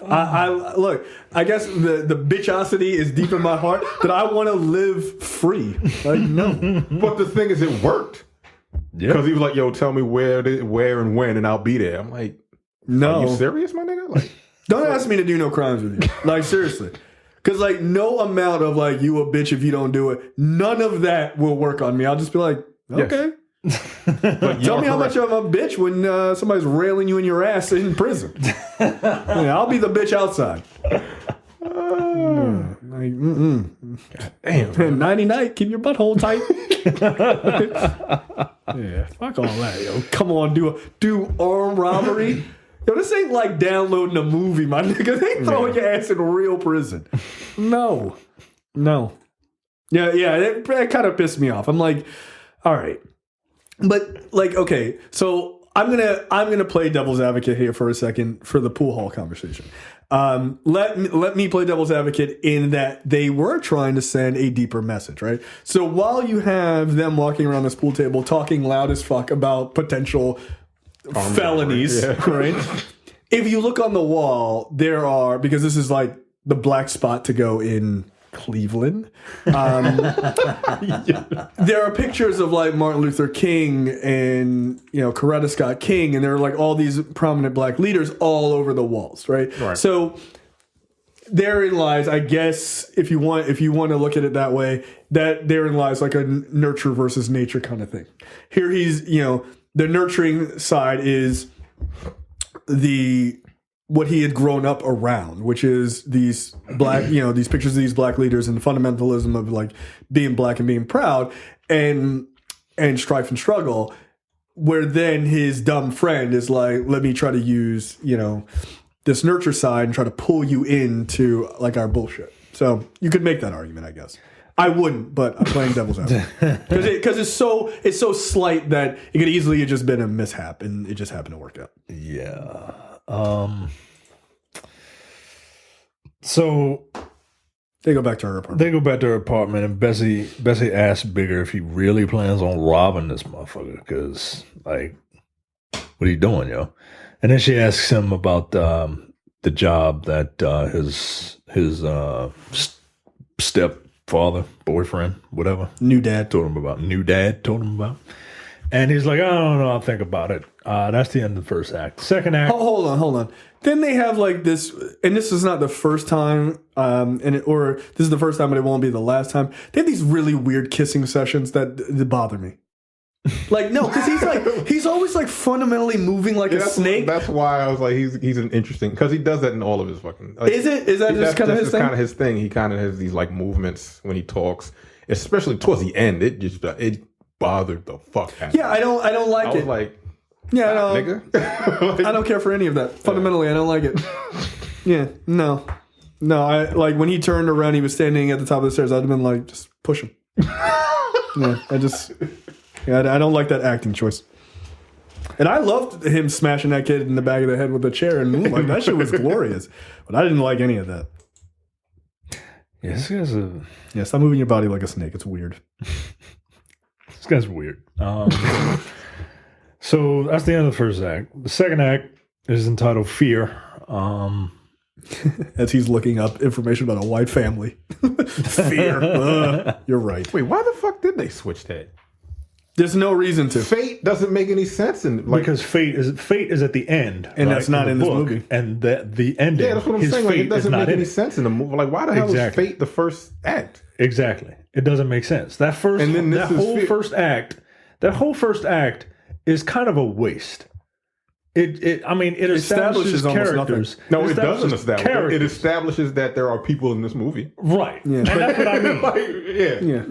I look, I guess the bitchosity is deep in my heart that I want to live free. Like, no. But the thing is, it worked. Because he was like, yo, tell me where and when, and I'll be there. I'm like, no. Are you serious, my nigga? Like, don't ask me to do no crimes with you. Like, seriously. Because, like, no amount of, like, you a bitch if you don't do it, none of that will work on me. I'll just be like, okay. Yes. Tell me how much I'm a bitch when somebody's railing you in your ass in prison. Yeah, I'll be the bitch outside. Like, damn. Nighty night, keep your butthole tight. Yeah, fuck all that, yo. Come on, do armed robbery. Yo, this ain't like downloading a movie, my nigga. They ain't throwing your ass in real prison. No. Yeah, that kind of pissed me off. I'm like, all right. But, like, okay, so I'm gonna play devil's advocate here for a second for the pool hall conversation. Let me play devil's advocate in that they were trying to send a deeper message, right? So while you have them walking around this pool table talking loud as fuck about potential felonies, right? If you look on the wall, there are, because this is like the black spot to go in Cleveland. There are pictures of like Martin Luther King and, Coretta Scott King, and there are like all these prominent black leaders all over the walls, right? So therein lies, I guess, if you want to look at it that way, that therein lies like a nurture versus nature kind of thing. Here he's, the nurturing side is what he had grown up around, which is these black, these pictures of these black leaders and the fundamentalism of like being black and being proud and strife and struggle, where then his dumb friend is like, let me try to use, this nurture side and try to pull you into like our bullshit. So you could make that argument, I guess. I wouldn't, but I'm playing devil's advocate because it's so slight that it could easily have just been a mishap and it just happened to work out. Yeah. So they go back to her apartment. And Bessie asks Bigger if he really plans on robbing this motherfucker because, like, what are you doing, yo? And then she asks him about the job that his stepfather, boyfriend, whatever, new dad told him about. And he's like, I don't know, I'll think about it. That's the end of the first act. Second act. Hold on. Then they have like this, and this is not the first time, or this is the first time, but it won't be the last time. They have these really weird kissing sessions that bother me. Like, no, because he's always like fundamentally moving like a snake. That's why I was like, he's an interesting, because he does that in all of his fucking. Like, is that just kind of his thing? Kind of his thing. He kind of has these like movements when he talks, especially towards the end. It bothered the fuck out of me. Yeah, I don't like it. I was like, yeah, no, nigga. I don't care for any of that. Fundamentally, I don't like it. Yeah, no. I like when he turned around, he was standing at the top of the stairs. I'd have been like, just push him. I don't like that acting choice. And I loved him smashing that kid in the back of the head with a chair and Moonlight. That shit was glorious. But I didn't like any of that. Yeah, this guy's stop moving your body like a snake. It's weird. This guy's weird. So that's the end of the first act. The second act is entitled Fear. As he's looking up information about a white family. Fear. You're right. Wait, why the fuck did they switch that? There's no reason to. Fate doesn't make any sense. Because fate is at the end. And right, that's not in this book, movie. And the ending. Yeah, that's what I'm saying. Like, it doesn't make any sense in the movie. Like, why the hell is Fate the first act? Exactly. It doesn't make sense. That whole first act is kind of a waste. It establishes almost characters. No, it doesn't establish. It establishes that there are people in this movie. Right. Yeah. And that's what I mean.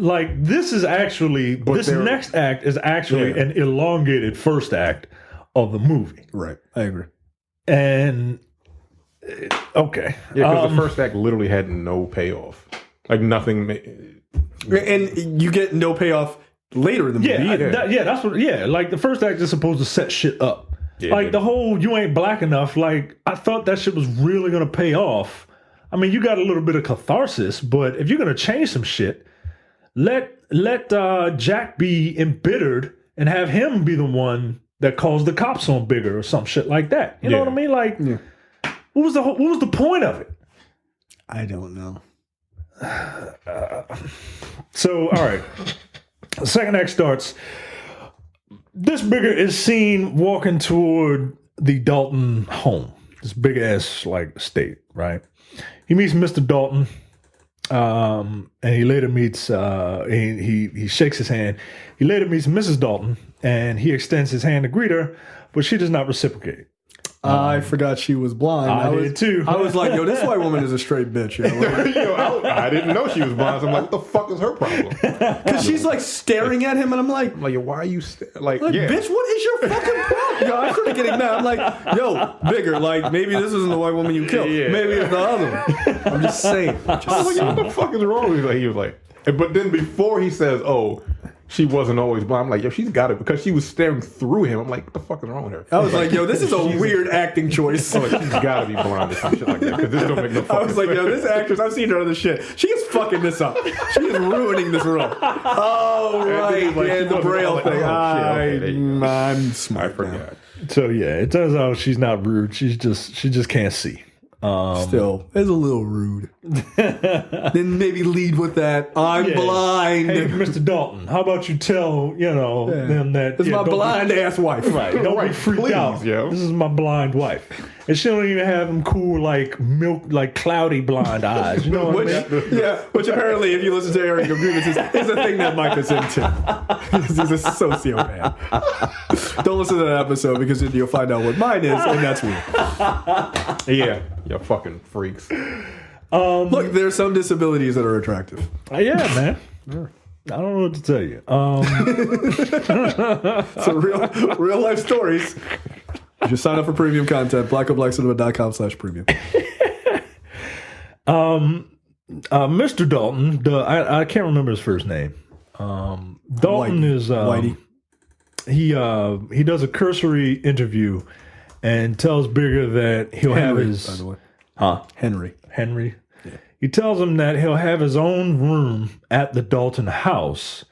Like, this is actually, this next act is actually an elongated first act of the movie. Right. I agree. And, okay. Yeah, because the first act literally had no payoff. Like, nothing. And you get no payoff later in the movie. Like, the first act is supposed to set shit up. Yeah, like the whole "you ain't black enough," like I thought that shit was really gonna pay off. I mean, you got a little bit of catharsis, but if you're gonna change some shit, let Jack be embittered and have him be the one that calls the cops on Bigger or some shit like that. You know what I mean? Like, what was the point of it? I don't know. So, all right, the second act starts. This Bigger is seen walking toward the Dalton home. This big ass like estate, right? He meets Mr. Dalton, and he later meets. He shakes his hand. He later meets Mrs. Dalton, and he extends his hand to greet her, but she does not reciprocate. I forgot she was blind. I did too. I was like, yo, this white woman is a straight bitch. Yo. Like, I didn't know she was blind. So I'm like, what the fuck is her problem? Because she's like staring at him, and I'm like, why are you like, bitch, what is your fucking problem? Yo, I started getting mad. I'm like, yo, Bigger, like, maybe this isn't the white woman you killed. Yeah. Maybe it's the other one. I'm just saying. I was like, what the fuck is wrong with you? He was like, but then before he says, oh, she wasn't always blind, I'm like, yo, she's got it, because she was staring through him. I'm like, what the fuck is wrong with her? I was like, yo, this is a weird acting choice. I'm like, she's got to be blind or some shit like that, because this don't make no fucking sense. I was like, yo, this actress, I've seen her other shit. She is fucking this up. She is ruining this role. Oh, right. Like, the Braille thing. I'm smart. I forgot. So yeah, it turns out she's not rude. She just can't see. Still, it's a little rude. Then maybe lead with that. I'm blind. Hey, Mr. Dalton, how about you tell them that it's my blind ass wife. Right? Don't be freaked out. Yo. This is my blind wife, and she don't even have them cool like cloudy blind eyes. You know what I mean? Which apparently, if you listen to Eric grievances, is a thing that Mike is into. He's a sociopath. Don't listen to that episode because then you'll find out what mine is, and that's weird. Yeah, you fucking freaks. Look, there's some disabilities that are attractive. Yeah, man. Yeah. I don't know what to tell you. So real life stories. You should sign up for premium content. blackoblackcinema.com/premium. Mr. Dalton, I can't remember his first name. Dalton is Whitey. He does a cursory interview and tells Bigger that he'll have his, by the way. Henry. Yeah. He tells him that he'll have his own room at the Dalton house.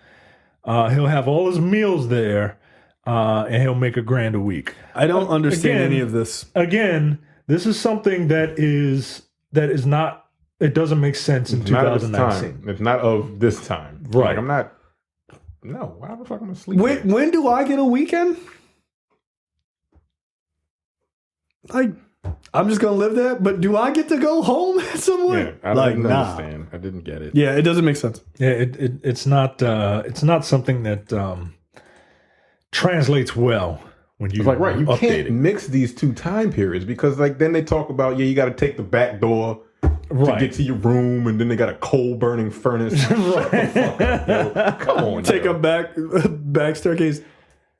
He'll have all his meals there, and he'll make $1,000 a week. I don't understand any of this. Again, this is something that is not. It doesn't make sense in 2019. It's not of this time, right? Like, I'm not. No, why the fuck am I sleep? When do I get a weekend? Like, I'm just gonna live there, but do I get to go home at some point? Yeah, I didn't understand. I didn't get it. Yeah, it doesn't make sense. Yeah, it's not something that translates well when you it's like, right, you update can't mix these two time periods, because like then they talk about you got to take the back door to get to your room, and then they got a coal burning furnace. Shut the fuck up, yo. Come on, take a back staircase.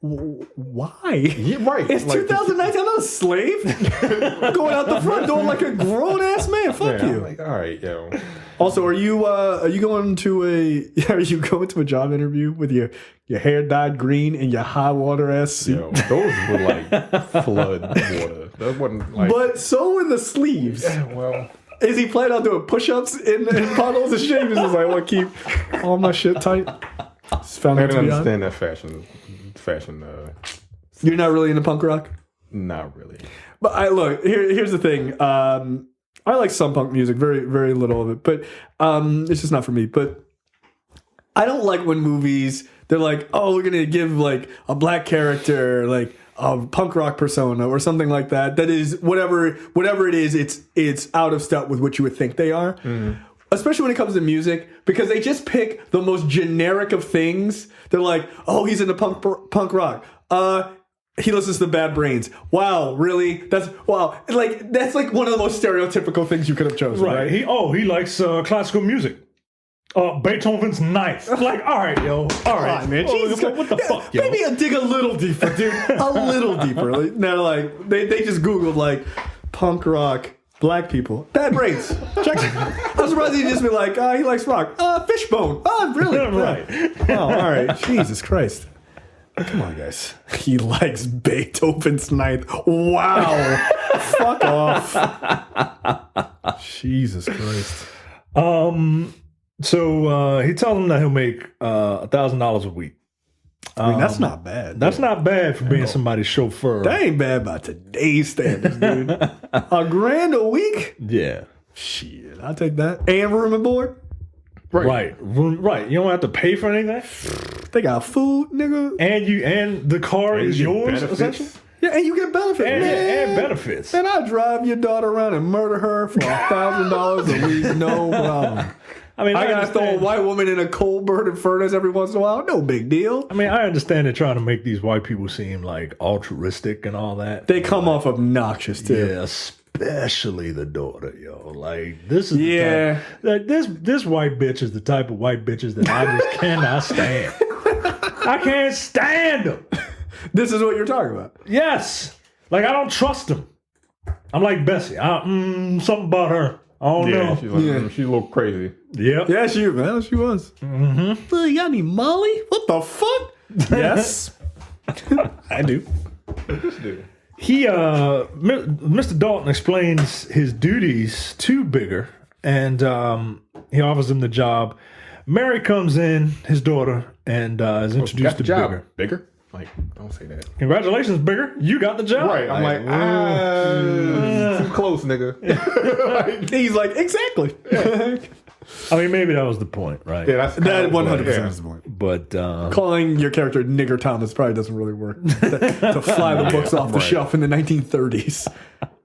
Why? Yeah, right. It's like, 2019. I'm not a slave. I'm going out the front door like a grown ass man. Fuck you. I'm like, all right, yo. Also, are you going to a job interview with your hair dyed green and your high water ass suit? Yo, those were like flood water. That wasn't like. But so were the sleeves. Yeah, well. Is he planning on doing push-ups in puddles of shit? He's just like, I want to keep all my shit tight. I didn't understand that fashion. You're not really into punk rock? Not really. But here's the thing. I like some punk music, very, very little of it, but it's just not for me. But I don't like when movies, they're like, oh, we're going to give like a black character like a punk rock persona or something like that. That is whatever it is, it's out of step with what you would think they are. Mm. Especially when it comes to music, because they just pick the most generic of things. They're like, oh, he's into punk rock. He listens to the Bad Brains. Wow, really? That's one of the most stereotypical things you could have chosen, right? He likes classical music. Beethoven's Ninth. Like, all right, yo. All right, man. Jesus, what the fuck, yo? Maybe dig a little deeper, dude. A little deeper. Like, they're like, they just Googled, like, punk rock, black people. Bad Brains. Check it. I'm surprised he'd just be like, he likes rock. Fishbone. Oh, really? Right. Oh, all right. Jesus Christ. Come on, guys. He likes Beethoven's Ninth. Wow. Fuck off. Jesus Christ. So he tells him that he'll make $1,000 a week. I mean, that's not bad. That's not bad for being somebody's chauffeur. That ain't bad by today's standards, dude. $1,000 a week? Yeah. Shit, I'll take that. And room and board? Right. Right. You don't have to pay for anything. They got food, nigga. And the car is yours, essentially. Yeah, and you get benefits. And benefits. And I drive your daughter around and murder her for $1,000 a week, no problem. I mean, I gotta throw a white woman in a coal burning furnace every once in a while. No big deal. I mean, I understand they're trying to make these white people seem like altruistic and all that. They come off obnoxious too. Yeah, especially the daughter, yo. Like this is the type, like this white bitch is the type of white bitches that I just cannot stand. I can't stand them. This is what you're talking about. Yes, like I don't trust them. I'm like Bessie. Something about her. I don't know. She's a little crazy. Yeah, she was. Mm-hmm. You got any Molly? What the fuck? Yes, I do. This dude. Mr. Dalton explains his duties to Bigger, and he offers him the job. Mary comes in, his daughter, and is introduced to Bigger. Bigger? Like, don't say that. Congratulations, Bigger. You got the job. Right. I'm like, too close, nigga. He's like, exactly. Yeah. I mean, maybe that was the point, right? Yeah, that 100% is the point. But calling your character Nigger Thomas probably doesn't really work to fly the books off the shelf in the 1930s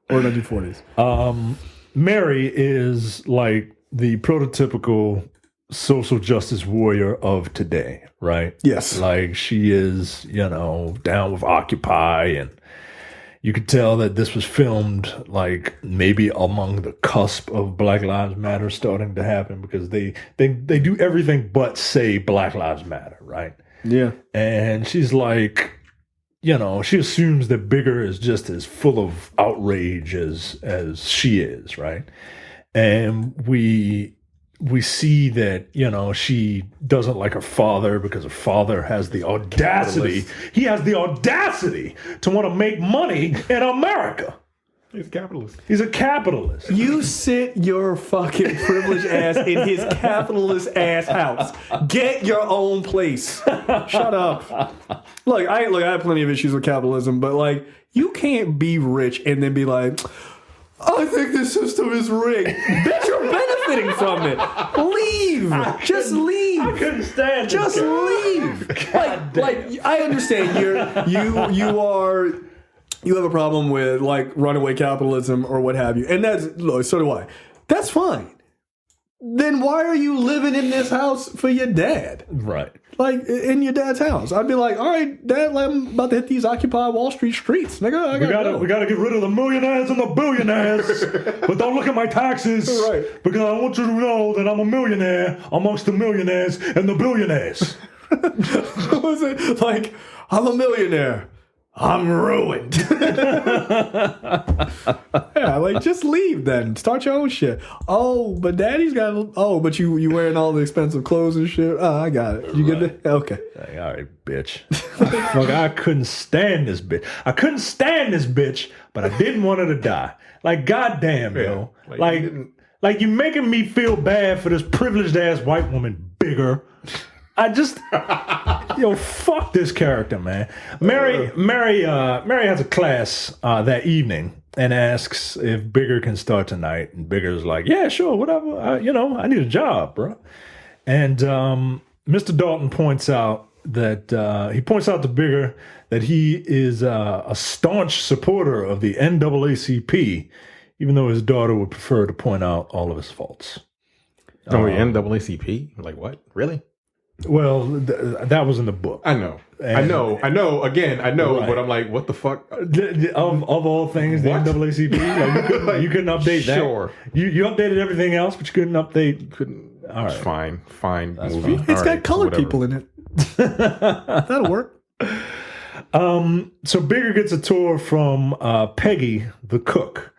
or 1940s. Mary is like the prototypical social justice warrior of today, right? Yes. Like she is, down with Occupy, and you could tell that this was filmed like maybe among the cusp of Black Lives Matter starting to happen, because they do everything but say Black Lives Matter, right? Yeah. And she's like, she assumes that Bigger is just as full of outrage as she is, right? And we see that, she doesn't like her father because her father has the audacity. He has the audacity to want to make money in America. He's a capitalist. He's a capitalist. You sit your fucking privileged ass in his capitalist ass house. Get your own place. Shut up. Look, I have plenty of issues with capitalism, but like, you can't be rich and then be like, I think this system is rigged. Bitch, you're benefiting from it. Leave. Just leave. I couldn't stand it. Just leave. Like I understand you have a problem with like runaway capitalism or what have you, and so do I. That's fine. Then why are you living in this house for your dad? Right. Like, in your dad's house. I'd be like, all right, Dad, I'm about to hit these Occupy Wall Street streets, nigga. We gotta get rid of the millionaires and the billionaires. But don't look at my taxes. Right. Because I want you to know that I'm a millionaire amongst the millionaires and the billionaires. What was it? Like, I'm a millionaire. I'm ruined. Yeah, like, just leave then. Start your own shit. Oh, but Daddy's got... Oh, but you wearing all the expensive clothes and shit? Oh, I got it. You get it? Okay. Like, all right, bitch. I couldn't stand this bitch. I couldn't stand this bitch, but I didn't want her to die. Like, goddamn, yo. Like you making me feel bad for this privileged-ass white woman, Bigger. Fuck this character, man. Mary has a class that evening and asks if Bigger can start tonight, and Bigger's like, yeah, sure, whatever. I need a job, bro. And Mr. Dalton points out to Bigger that he is a staunch supporter of the NAACP, even though his daughter would prefer to point out all of his faults. NAACP? Like what? Really? Well, that was in the book. I know. Again, I know, right. But I'm like, what the fuck? Of all things, the What? NAACP, like you couldn't update that. Sure. You updated everything else, but you couldn't update. All right. Fine movie. fine. It's All got right, colored whatever. people in it. That'll work. So Bigger gets a tour from Peggy, the cook.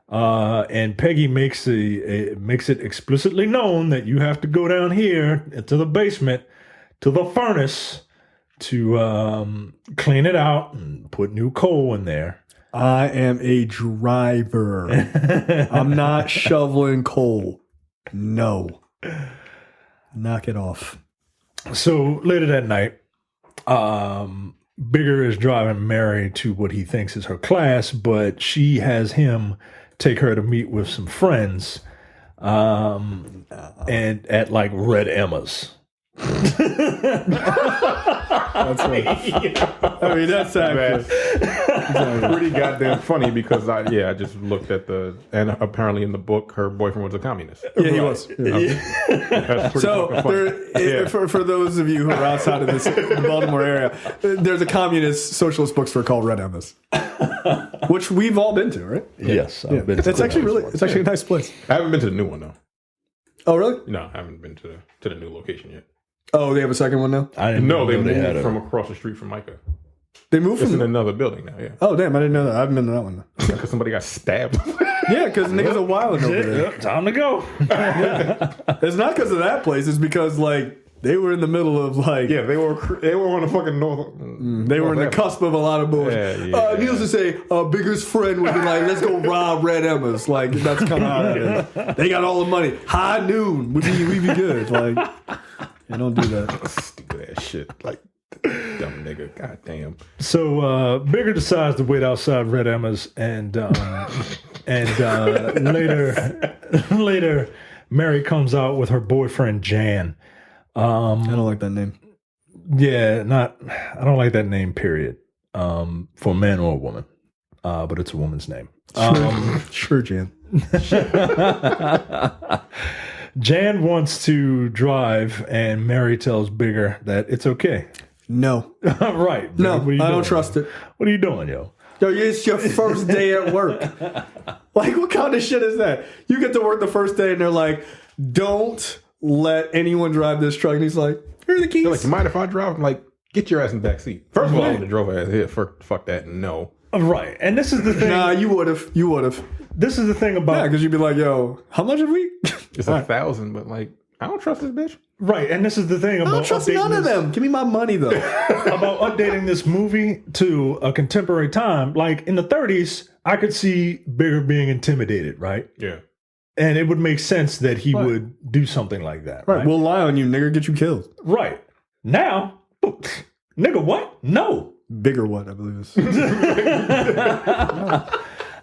And Peggy makes it explicitly known that you have to go down here to the basement, to the furnace, to clean it out and put new coal in there. I am a driver. I'm not shoveling coal. No. Knock it off. So later that night, Bigger is driving Mary to what he thinks is her class, but she has him take her to meet with some friends, and at like Red Emma's. That's right. I mean, that's accurate. Pretty goddamn funny because I just looked at and apparently in the book her boyfriend was a communist. Yeah, he was. That's pretty So, fucking funny. for those of you who are outside of the Baltimore area, there's a communist socialist bookstore called Red Emma's, which we've all been to, right? Yes, I've been to It's actually a nice place. I haven't been to the new one though. Oh, really? No, I haven't been to the new location yet. Oh, they have a second one now? I didn't No, know they had moved a- from across the street from Micah. They moved It's in from. another building now. Yeah, Oh, damn! I didn't know that. I haven't been to that one. because somebody got stabbed. Yeah, because niggas are wilding over there. Yep, time to go. It's not because of that place. It's because like they were in the middle of like Yeah, they were on the fucking north. they were in the cusp of a lot of bullshit. Yeah. Needless to say, Bigger's friend would be like, "Let's go rob Red Emma's." Like that's kind of how that is. They got all the money. High noon, we'd be good. Like, you don't do that. Stupid ass shit. Like dumb nigga. God damn. So Bigger decides to wait outside Red Emma's, and later Mary comes out with her boyfriend Jan. I don't like that name. Yeah, I don't like that name, period. For a man or a woman. But it's a woman's name. Sure, Jan. Jan wants to drive, and Mary tells Bigger that it's okay. No, Right. Bigger, no, what are you I don't doing? trust it. What are you doing, yo? Yo, it's your first day at work. Like, what kind of shit is that? You get to work the first day, and they're like, "Don't let anyone drive this truck." And he's like, "Here are the keys." They're like, you mind if I drive? I'm like, get your ass in the back seat. First of all, I would have drove her ass here. Fuck that. No. Right. And this is the thing. Nah, you would have. You would have. This is the thing about Yeah, because you'd be like, "Yo, how much have we?" It's 1,000, but like, I don't trust this bitch. right. And this is the thing I about don't trust none of them. Give me my money though. about updating this movie to a contemporary time. Like in the 30s, I could see Bigger being intimidated, right? Yeah. And it would make sense that he would do something like that. Right, we'll lie on you, nigga. Get you killed. Right. Now, nigga, what? No. Bigger what? I believe is.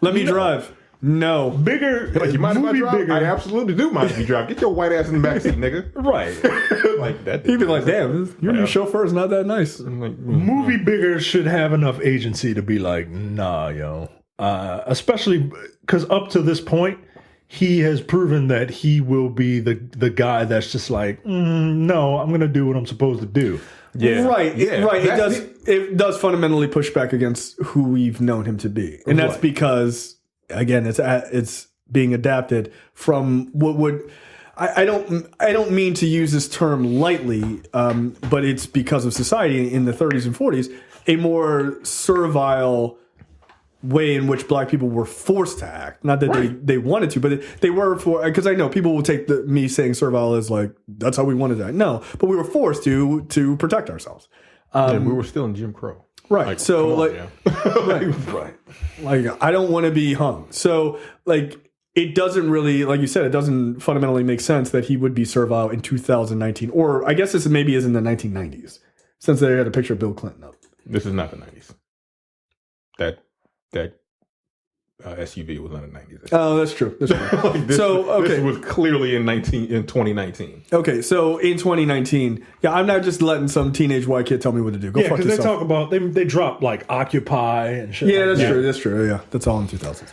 Let me drive. No. Bigger. Like, you mind if I movie drive? Bigger. I absolutely do mind if you drive. Get your white ass in the back seat, nigga. Right. Like that. He'd be like, "Damn, your chauffeur is not that nice." I'm like, Movie Bigger should have enough agency to be like, nah, yo. Especially because up to this point, he has proven that he will be the guy that's just like, no, I'm going to do what I'm supposed to do. yeah. Right, Yeah. right. That's It does fundamentally push back against who we've known him to be, and that's Right. because again, it's being adapted from what would. I don't mean to use this term lightly, but it's because of society in the 30s and 40s, a more servile way in which black people were forced to act. Not that they wanted to, but they were because I know people will take me saying servile as like that's how we wanted to act. No, but we were forced to protect ourselves. And we were still in Jim Crow. Right. Like, So come on, like yeah. right. Like I don't want to be hung. So like it doesn't really, like you said, it doesn't fundamentally make sense that he would be servile in 2019. Or I guess this maybe is in the 1990s, since they had a picture of Bill Clinton up. This is not the 90s. That SUV was not the 90s. Oh, that's true. That's true. This was clearly in 2019. Okay, so in 2019, I'm not just letting some teenage white kid tell me what to do. Go fuck yourself. They talk about they drop like Occupy and shit. Yeah, that's true. That's true. Yeah, that's all in 2000s.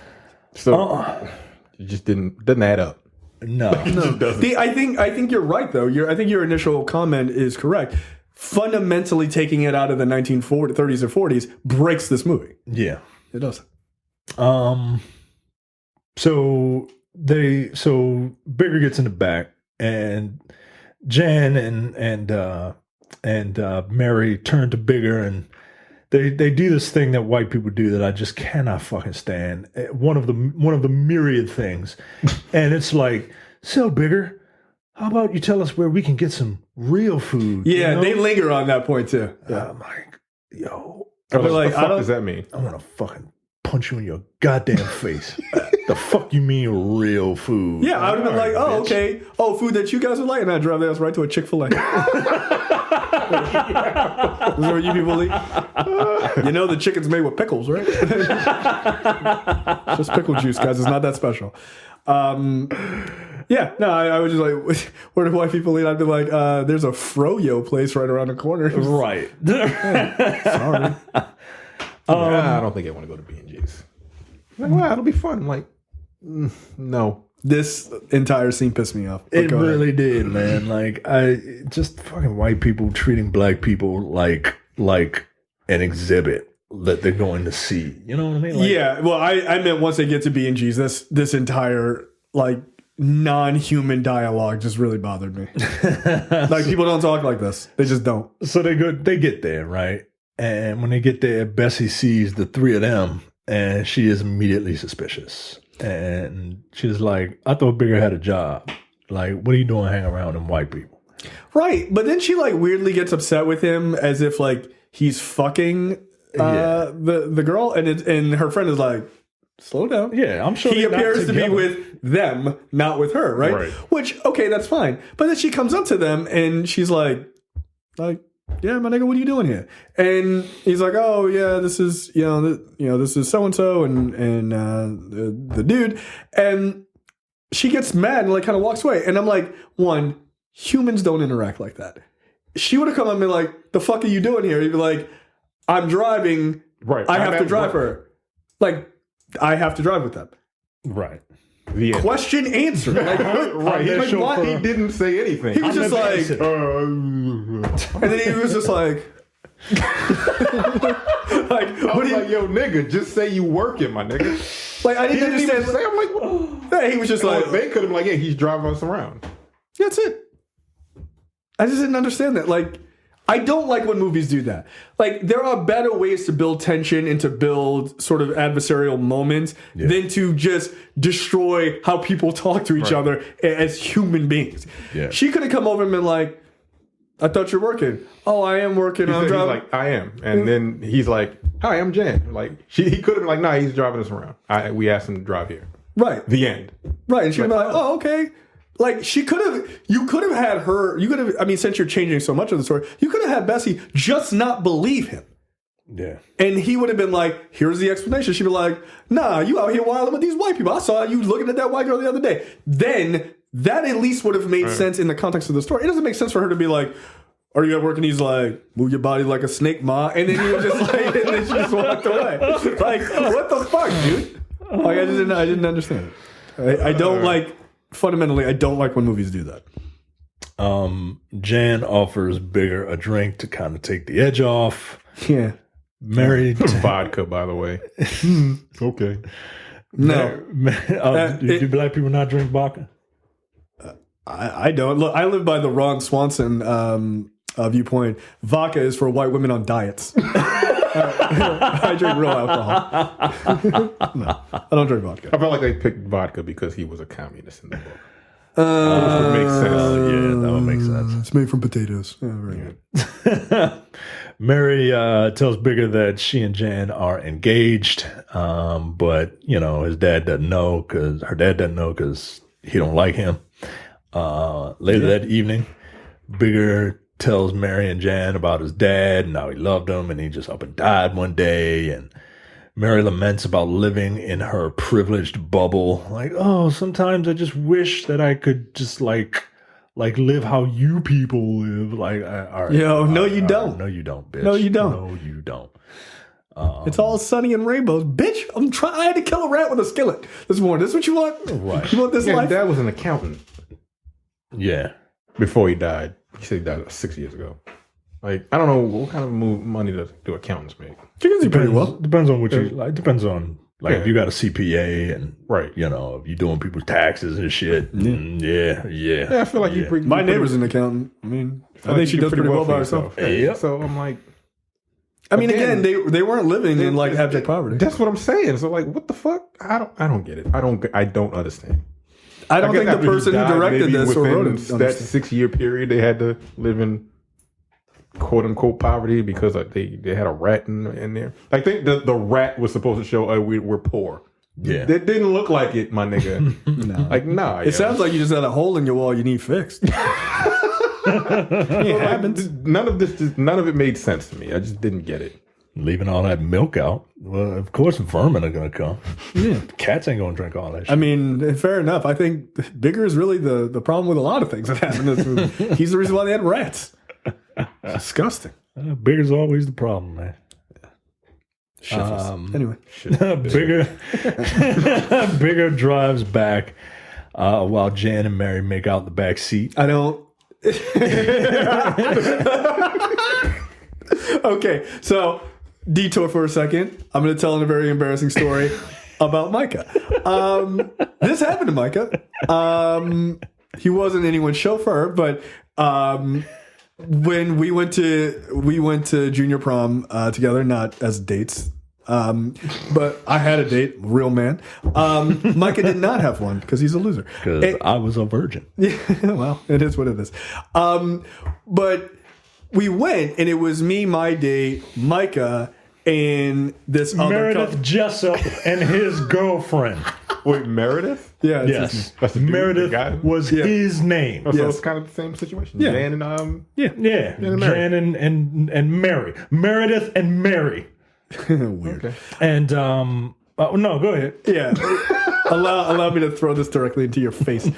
So it just doesn't add up. No. I think you're right though. I think your initial comment is correct. Fundamentally, taking it out of the 1930s or 40s breaks this movie. Yeah, it does. So Bigger gets in the back, and Jan and Mary turn to Bigger, and they do this thing that white people do that I just cannot fucking stand. One of the myriad things, and it's like, so Bigger, how about you tell us where we can get some real food? Yeah, you know? they linger on that point too. Yeah. I'm like, yo, What the fuck does that mean? I want to fucking punch you in your goddamn face. The fuck you mean real food? Yeah, I would have been like, oh, okay. Oh, food that you guys would like. And I'd drive their ass right to a Chick-fil-A. This is what you people eat. You know the chicken's made with pickles, right? Just pickle juice, guys. It's not that special. Yeah, no, I was just like, where do white people eat? I'd be like, there's a froyo place right around the corner. Right. Sorry. I don't think I want to go to B&G's. Like, wow, it'll be fun. I'm like, no. This entire scene pissed me off. It really did, man. Like, I just fucking white people treating black people like an exhibit that they're going to see. You know what I mean? Like, yeah. Well, I meant once they get to B&G's, this entire like non-human dialogue just really bothered me. Like, people don't talk like this. They just don't. So they get there, right? And when they get there, Bessie sees the three of them, and she is immediately suspicious. And she's like, I thought Bigger had a job. Like, what are you doing hanging around them white people? Right. But then she like weirdly gets upset with him as if like he's fucking the girl. And her friend is like, slow down. Yeah, I'm sure he appears to be with them, not with her, right? Which, okay, that's fine. But then she comes up to them and she's like, yeah, my nigga, what are you doing here? And he's like, oh yeah, this is this is so and so and the dude. And she gets mad and like kind of walks away. And I'm like, one, humans don't interact like that. She would have come up and been like, the fuck are you doing here? He'd be like, I'm driving. Right. I have to drive her. Like, I have to drive with them. Right. Question answer. Like, right. He didn't say anything. He was just like, and then he was just like, like, what like, yo, nigga, just say you working, my nigga. Like, I didn't understand. Say, I'm like, what? Yeah, he was just like, they could have like, yeah, he's driving us around. That's it. I just didn't understand that. Like, I don't like when movies do that. Like, there are better ways to build tension and to build sort of adversarial moments than to just destroy how people talk to each other as human beings. Yeah. She could have come over and been like, I thought you're working. Oh, I am working. I'm driving. He's like, I am. And then he's like, hi, I'm Jan. Like, he could have been like, nah, he's driving us around. We asked him to drive here. Right. The end. Right. And she'd be like, oh, okay. Like, you could have had her, I mean, since you're changing so much of the story, you could have had Bessie just not believe him. Yeah. And he would have been like, here's the explanation. She'd be like, nah, you out here wilding with these white people. I saw you looking at that white girl the other day. Then that at least would have made sense in the context of the story. It doesn't make sense for her to be like, are you at work? And he's like, move your body like a snake, ma. And then he was just like, and then she just walked away. Like, what the fuck, dude? Like, I didn't understand it. I don't like... Fundamentally, I don't like when movies do that. Jan offers Bigger a drink to kind of take the edge off. Yeah. Married vodka, by the way. Okay. No. Do black people not drink vodka? I don't. Look, I live by the Ron Swanson viewpoint. Vodka is for white women on diets. I drink real alcohol. No, I don't drink vodka. I felt like they picked vodka because he was a communist in the book. Which would make sense. Yeah, that would make sense. It's made from potatoes. Oh, very good. Mary tells Bigger that she and Jan are engaged, but his dad doesn't know because her dad doesn't know because he don't like him. Later that evening, Bigger tells Mary and Jan about his dad and how he loved them, and he just up and died one day. And Mary laments about living in her privileged bubble. Like, oh, sometimes I just wish that I could just like live how you people live. Like, all right, no, you don't. No, you don't, bitch. No, you don't. No, you don't. It's all sunny and rainbows, bitch. I had to kill a rat with a skillet this morning. This is what you want? Right. You want this Yeah, life? Dad was an accountant Yeah. before he died. He said he died 6 years ago. Like, I don't know what kind of money do accountants make. Chickens do pretty well. Depends on what you like. Depends on if you got a CPA and Right. if you're doing people's taxes and shit. Yeah. Yeah, I feel like My neighbor's an accountant. I mean, I think she does pretty well by herself. Yeah. So I'm like, I mean, again, they weren't living in like abject poverty. that's what I'm saying. So like, what the fuck? I don't get it. I don't understand. I don't guess think the after he person who died, directed maybe this or within wrote it. that understood. 6 year period, they had to live in quote unquote poverty because they had a rat in there. I think the rat was supposed to show we're poor. Yeah. It didn't look like it, my nigga. No. Like, nah. It sounds like you just had a hole in your wall you need fixed. It happens. None of it made sense to me. I just didn't get it. Leaving all that milk out. Well, of course, vermin are going to come. Yeah. Cats ain't going to drink all that shit. I mean, fair enough. I think Bigger is really the problem with a lot of things that happen in this movie. He's the reason why they had rats. Disgusting. Bigger's always the problem, man. Anyway. Bigger drives back while Jan and Mary make out the back seat. I don't. Okay, so detour for a second. I'm going to tell a very embarrassing story about Micah. This happened to Micah. He wasn't anyone's chauffeur, but when we went to junior prom together, not as dates. But I had a date, real man. Micah did not have one because he's a loser. Because I was a virgin. Yeah, well, it is what it is. But we went, and it was me, my date, Micah, and this other Meredith couple. Jessup and his girlfriend. Wait, Meredith? Yeah, it's Yes. his That's the dude, Meredith the guy? was his name. Oh, so Yes. it's kind of the same situation. Yeah. Jan and Yeah. and Mary. Jan and Mary. Meredith and Mary. name. Weird. Okay. And no, go ahead. Yeah. Allow me to throw this directly into your face.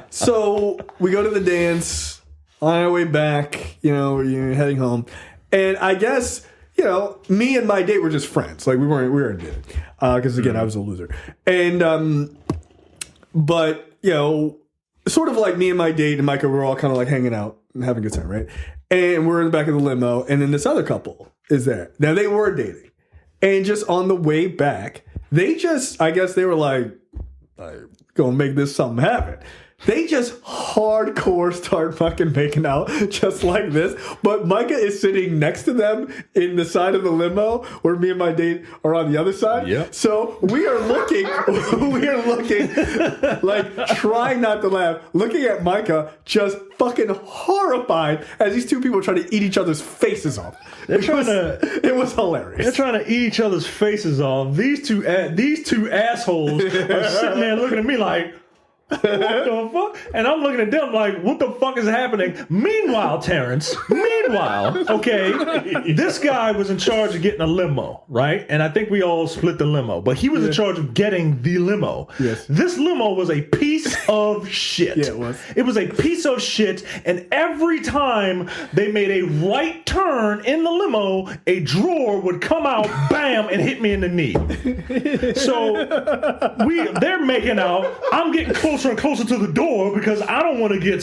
So we go to the dance on our way back, you're heading home. And I guess, me and my date were just friends. Like we weren't dating. Because again, I was a loser. And, but, sort of like me and my date and Micah were all kind of like hanging out and having a good time, right? And we're in the back of the limo. And then this other couple is there. Now they were dating. And just on the way back, I guess they were like gonna make this something happen. They just hardcore start fucking making out just like this. But Micah is sitting next to them in the side of the limo where me and my date are on the other side. Yep. So we are looking, like trying not to laugh, looking at Micah just fucking horrified as these two people are trying to eat each other's faces off. It was hilarious. They're trying to eat each other's faces off. These two assholes are sitting there looking at me like, what the fuck? And I'm looking at them like, what the fuck is happening? Meanwhile, Terrence, okay, this guy was in charge of getting a limo, right? And I think we all split the limo, but he was in charge of getting the limo. Yes. This limo was a piece of shit. Yeah, it was. It was a piece of shit, and every time they made a right turn in the limo, a drawer would come out, bam, and hit me in the knee. So they're making out. I'm getting closer and closer to the door because I don't want to get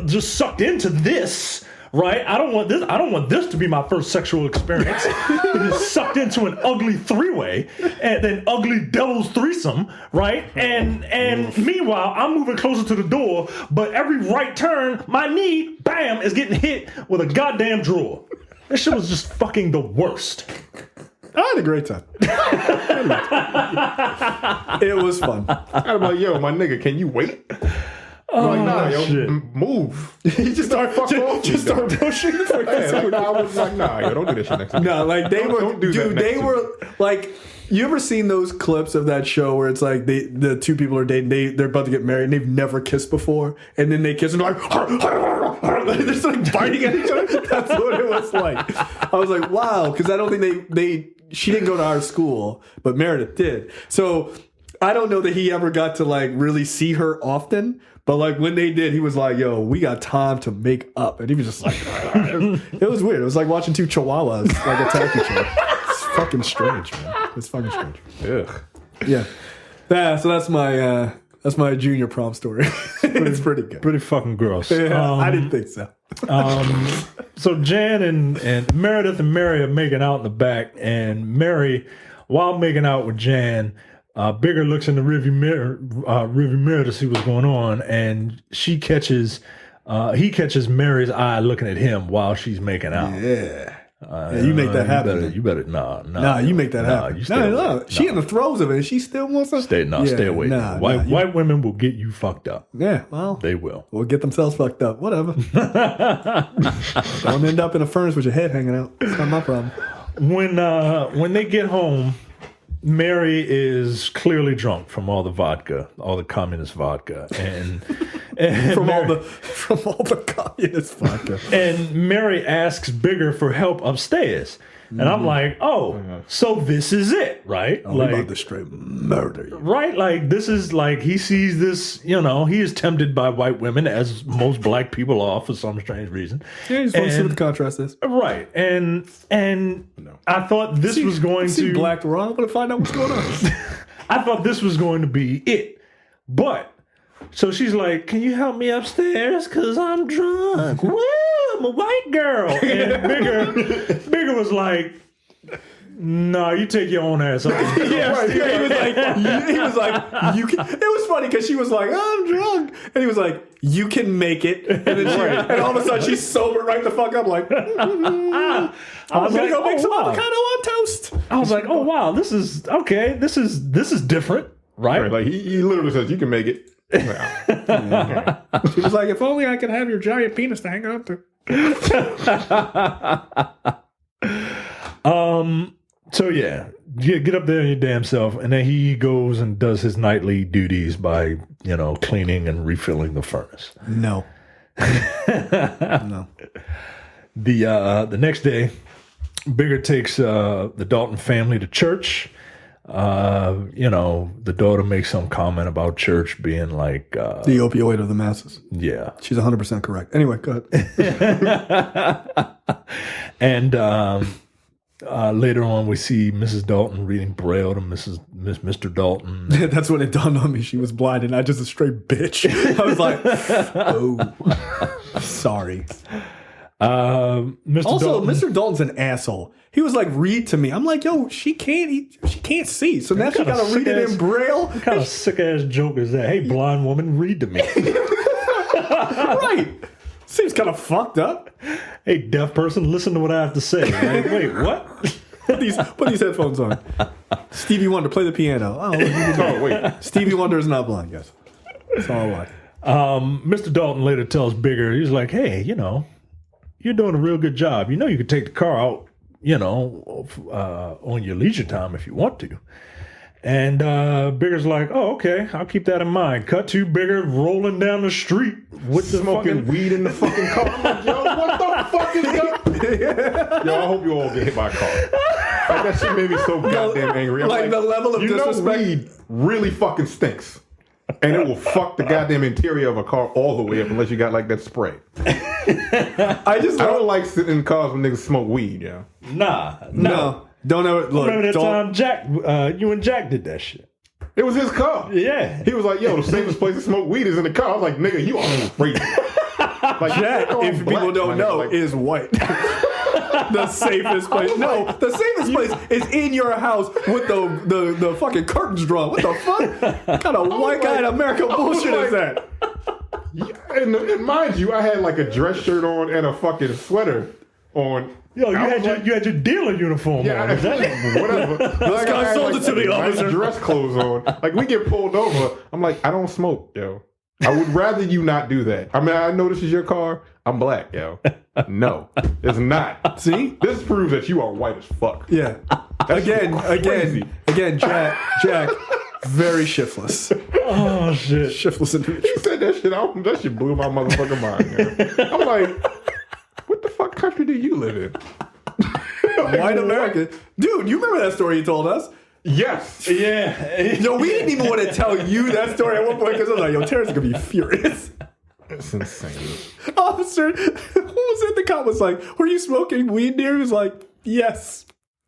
just sucked into this. Right? I don't want this to be my first sexual experience. It is sucked into an ugly three-way and then ugly devil's threesome, right? And meanwhile, I'm moving closer to the door, but every right turn, my knee, bam, is getting hit with a goddamn drawer. This shit was just fucking the worst. I had a great time. It was fun. I'm like, yo, my nigga, can you wait? I'm like, nah, shit. move. He just start pushing. I was like, nah, yo, don't do this shit next time. No, like they were, Don't do that dude. next They to were me. like, you ever seen those clips of that show where it's like the two people are dating, they're about to get married, and they've never kissed before, and then they kiss and they're like, they're just like biting at each other. That's what it was like. I was like, wow, because I don't think she didn't go to our school, but Meredith did. So I don't know that he ever got to like really see her often. But like when they did, he was like, yo, we got time to make up. And he was just like, it was weird. It was like watching two chihuahuas like attack each other. It's fucking strange, man. It's fucking strange. Ugh. Yeah. So that's my junior prom story. It's pretty good. Pretty fucking gross. Yeah, I didn't think so. So Jan and Meredith and Mary are making out in the back, and Mary, while making out with Jan, Bigger looks in the rearview mirror to see what's going on, and he catches Mary's eye looking at him while she's making out. Yeah. You make that happen. You better nah. You make that happen. She in the throes of it, and she still wants to stay away. White women will get you fucked up. Yeah, well, they will. Or get themselves fucked up. Whatever. Don't end up in a furnace with your head hanging out. It's not my problem. When they get home, Mary is clearly drunk from all the vodka, all the communist vodka, and from all the communist vodka. And Mary asks Bigger for help upstairs, and I'm like, oh, so this is it, right? Oh, like, about to straight murder you, right? Like this is like he sees this, he is tempted by white women, as most black people are for some strange reason. Yeah, you just want to see what the contrast is, right? And I thought this was going to Black Ron. I want to find out what's going on. I thought this was going to be it, but. So she's like, can you help me upstairs? Because I'm drunk. Woo, I'm a white girl. And Bigger was like, no, you take your own ass up. Yeah, he was like, you can. It was funny because she was like, I'm drunk. And he was like, you can make it. And then and all of a sudden she's sober right the fuck up like, I was going to go make some avocado on toast. I was like, oh, wow, this is, okay, this is different, right? Like he literally says, you can make it. Yeah. She was like, if only I could have your giant penis to hang up to. So yeah, get up there your damn self, and then he goes and does his nightly duties by cleaning and refilling the furnace. No. The next day, Bigger takes the Dalton family to church. The daughter makes some comment about church being like the opioid of the masses. Yeah, she's 100% correct. Anyway, go ahead. And later on, we see Mrs. Dalton reading Braille to Mr. Dalton. That's when it dawned on me she was blind and not just a straight bitch. I was like, oh, sorry. Mr. Dalton's an asshole. He was like, read to me. I'm like, yo, she can't see. So now she got to read it in Braille. What kind of sick ass joke is that? Hey, blind woman, read to me. Right. Seems kind of fucked up. Hey, deaf person, listen to what I have to say. Like, wait, what? Put these headphones on. Stevie Wonder, play the piano. Oh, wait. Stevie Wonder is not blind, guys. That's all I like. Mr. Dalton later tells Bigger, he's like, hey, you're doing a real good job. You could take the car out, on your leisure time if you want to. And Bigger's like, oh, okay, I'll keep that in mind. Cut to Bigger rolling down the street with the smoking weed in the fucking car. I'm like, yo, what the fuck is that? Yo, I hope you all get hit by a car. Like, that shit made me so goddamn angry. I'm like the level of disrespect. Weed really fucking stinks. And it will fuck the goddamn interior of a car all the way up unless you got like that spray. I don't like sitting in cars when niggas smoke weed, yeah. No. Don't ever look. Remember that time Jack, you and Jack did that shit. It was his car. Yeah. He was like, yo, the safest place to smoke weed is in the car. I was like, nigga, you are crazy. Like, Jack, if people don't know, is white. The safest place. No, the safest place is in your house with the fucking curtains drawn. What the fuck? What kind of white guy in America bullshit is that? And mind you, I had like a dress shirt on and a fucking sweater on. Yo, you had your dealer uniform on. Whatever. This guy sold it to the officer. Dress clothes on. Like, we get pulled over. I'm like, I don't smoke, yo. I would rather you not do that. I mean, I know this is your car. I'm black, yo. No, it's not. See? This proves that you are white as fuck. Yeah. Again, Jack, very shiftless. Oh shit. Shiftless individual. You said that shit. That shit blew my motherfucking mind. Man. I'm like, what the fuck country do you live in? White American. Dude, you remember that story you told us? Yes. Yeah. Yo, we didn't even want to tell you that story at one point because I was like, yo, Terrence is going to be furious. It's insane. Officer, who was it? The cop was like, were you smoking weed near? He was like, yes.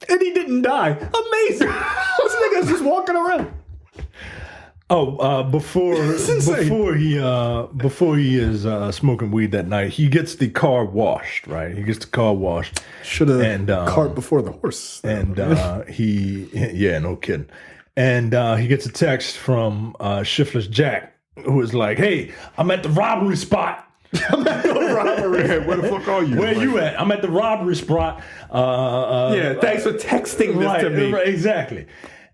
And he didn't die. Amazing. This nigga's just walking around. Oh, before he is smoking weed that night, he gets the car washed. Right, he gets the car washed. Should have cart before the horse. And no kidding. And he gets a text from Shiftless Jack, who is like, "Hey, I'm at the robbery spot." I'm at the robbery. Where the fuck are you? Where you at? I'm at the robbery spot. Thanks for texting this to me. Right, exactly.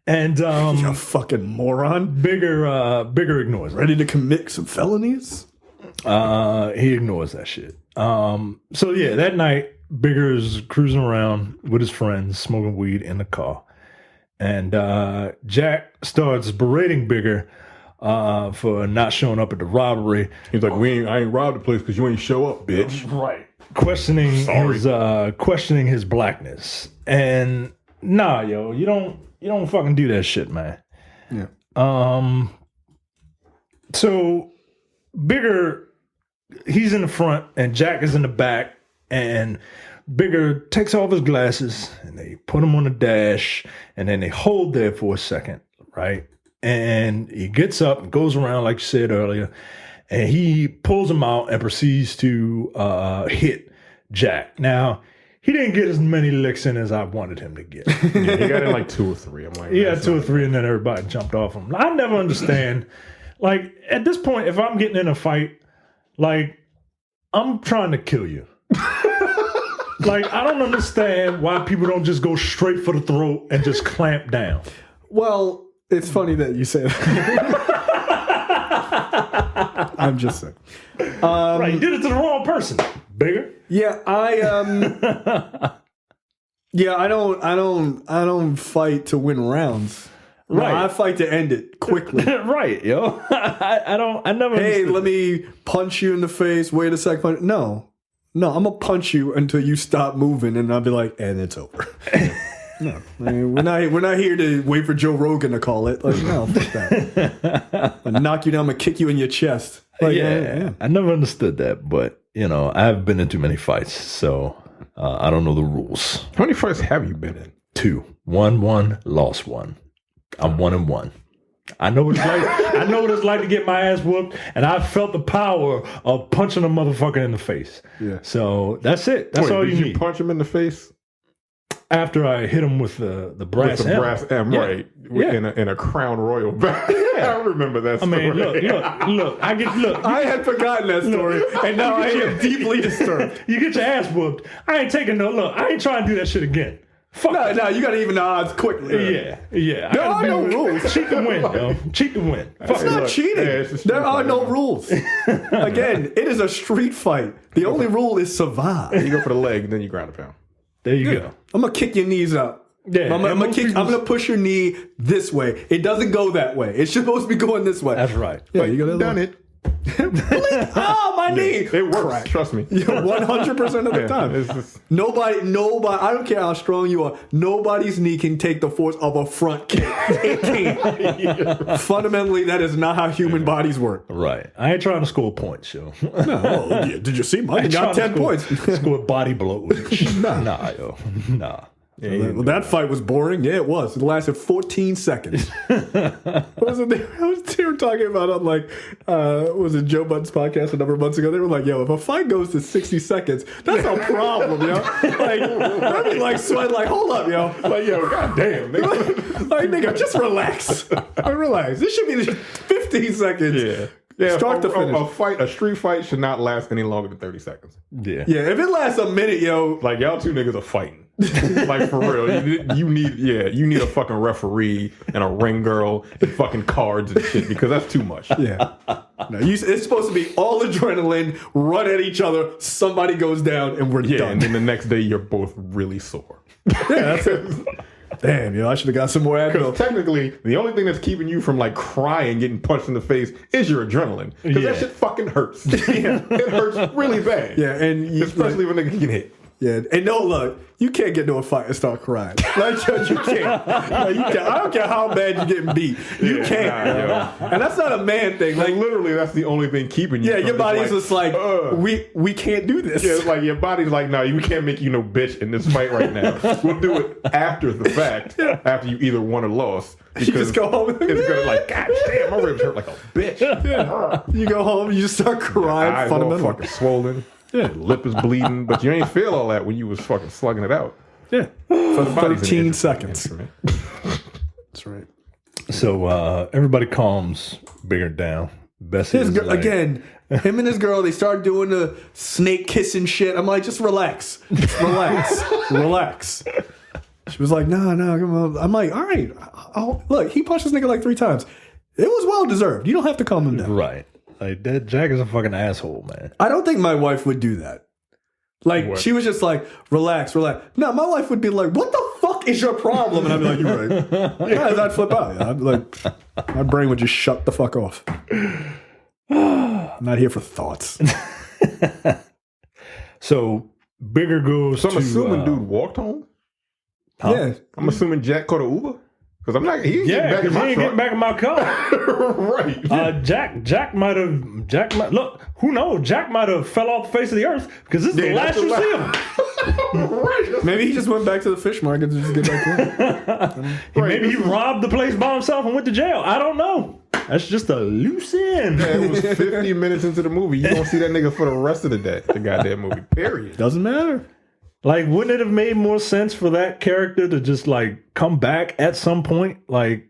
And you fucking moron. Bigger ignores it. Ready to commit some felonies? He ignores that shit. So yeah, that night, Bigger is cruising around with his friends, smoking weed in the car. And Jack starts berating Bigger for not showing up at the robbery. He's like, I ain't robbed the place because you ain't show up, bitch. Right. Questioning his blackness. And nah, yo, you don't fucking do that shit, man. Yeah. So Bigger, he's in the front and Jack is in the back, and Bigger takes off his glasses and they put him on the dash, and then they hold there for a second, right? And he gets up and goes around like you said earlier, and he pulls him out and proceeds to hit Jack. Now, he didn't get as many licks in as I wanted him to get. Yeah, he got in like 2 or 3. I'm like, yeah, 2 or 3, and then everybody jumped off him. I never understand. Like, at this point, if I'm getting in a fight, like, I'm trying to kill you. Like, I don't understand why people don't just go straight for the throat and just clamp down. Well, it's funny that you say that. I'm just saying. Right, you did it to the wrong person. Bigger? Yeah, I don't fight to win rounds. Right. No, I fight to end it quickly. Right, yo. I never Hey, understood. let me punch you in the face, wait a second. No, I'm gonna punch you until you stop moving, and I'll be like, and it's over. No, I mean, we're not here to wait for Joe Rogan to call it. Like, no, fuck that. I knock you down, I'm gonna kick you in your chest. Like, yeah, I never understood that, but you know, I've been in too many fights, so I don't know the rules. how many fights have you been in? 2, won, lost 1. I'm 1-1. I know what it's like. I know what it's like to get my ass whooped, and I felt the power of punching a motherfucker in the face. Yeah. So that's it. That's all you did need. you punch him in the face? After I hit him with the brass With the M. brass M, Yeah. right? Yeah. In a Crown Royal bag. I remember that I story. mean, look. I had forgotten that story, and now I am deeply disturbed. You get your ass whooped. I ain't taking no look. I ain't trying to do that shit again. Fuck. No, you gotta even the odds quickly. Yeah. There are no rules. Cheat to win, yo. Cheat to win. Fuck It's it. not look, cheating. yeah, it's a street There are fight, no man. rules. Again, it is a street fight. The only rule is survive. You go for the leg, then you ground a pound. There you go. I'm gonna kick your knees up. Yeah, I'm and most gonna people's- push your knee this way. It doesn't go that way. It's supposed to be going this way. That's right. Yeah, you got Done it. Oh, my knee! It works. Crack. Trust me. 100% of the Yeah, time. it's just- Nobody. I don't care how strong you are. Nobody's knee can take the force of a front kick. It can't. Fundamentally, that is not how human bodies work. Right. I ain't trying to score points, yo. No, yeah, did you see? Mine got 10 points. Score body blows. Nah, yo. Nah. Well, that fight was boring. Yeah, it was. It lasted 14 seconds. What was it? They were talking about on was it Joe Budden's podcast a number of months ago? They were like, "Yo, if a fight goes to 60 seconds, that's a problem, yo." Like, I'd be like sweating, like, "Hold up, yo." Like, yo, goddamn, nigga. Like, nigga, just relax. Relax. This should be 15 seconds. Yeah, Start to finish. A street fight should not last any longer than 30 seconds. Yeah. Yeah, if it lasts a minute, yo, Like, y'all two niggas are fighting. Like, for real. You need a fucking referee and a ring girl and fucking cards and shit, because that's too much. Yeah. No, it's supposed to be all adrenaline, run at each other, somebody goes down, and we're done. And then the next day you're both really sore. Yeah, that's it. Damn, I should have got some more Advil. Because technically, the only thing that's keeping you from like crying, getting punched in the face, is your adrenaline. Because that shit fucking hurts. Yeah. It hurts really bad. Yeah, and especially when they get hit. Yeah, and no, look, you can't get into a fight and start crying. Like, you can't. Like, you can't. I don't care how bad you're getting beat. You can't. And that's not a man thing. Like, literally, that's the only thing keeping you. Yeah, your body's just like, we can't do this. Yeah, it's like your body's like, no, we can't make you no bitch in this fight right now. We'll do it after the fact, after you either won or lost. You just go home. It's gonna like, God damn, my ribs hurt like a bitch. Yeah. You go home, you just start crying. Eyes all fucking swollen. Yeah, lip is bleeding, but you ain't feel all that when you was fucking slugging it out. Yeah, for 13 seconds. That's right. So everybody calms Bigger down. Bessie again, him and his girl, they start doing the snake kissing shit. I'm like, just relax. Just relax. She was like, no, come on. I'm like, all right. Look, he punched this nigga like 3 times. It was well deserved. You don't have to calm him down. Right. Like, that Jack is a fucking asshole, man. I don't think my wife would do that. Like, what? She was just like, relax. No, my wife would be like, what the fuck is your problem? And I'd be like, you're right. Yeah, I'd flip out. I'd be like, my brain would just shut the fuck off. I'm not here for thoughts. So, Bigger goes So I'm assuming dude walked home? Huh? Yeah. I'm assuming Jack caught an Uber? Because I'm not. He ain't getting back in my car. Right. Jack might look. Who knows? Jack might have fell off the face of the earth because this is the last you see him. Right. Maybe he just went back to the fish market to just get back in. Maybe he robbed the place by himself and went to jail. I don't know. That's just a loose end. Yeah, it was 50 minutes into the movie. You don't see that nigga for the rest of the day. The goddamn movie. Period. Doesn't matter. Like, wouldn't it have made more sense for that character to just, like, come back at some point? Like,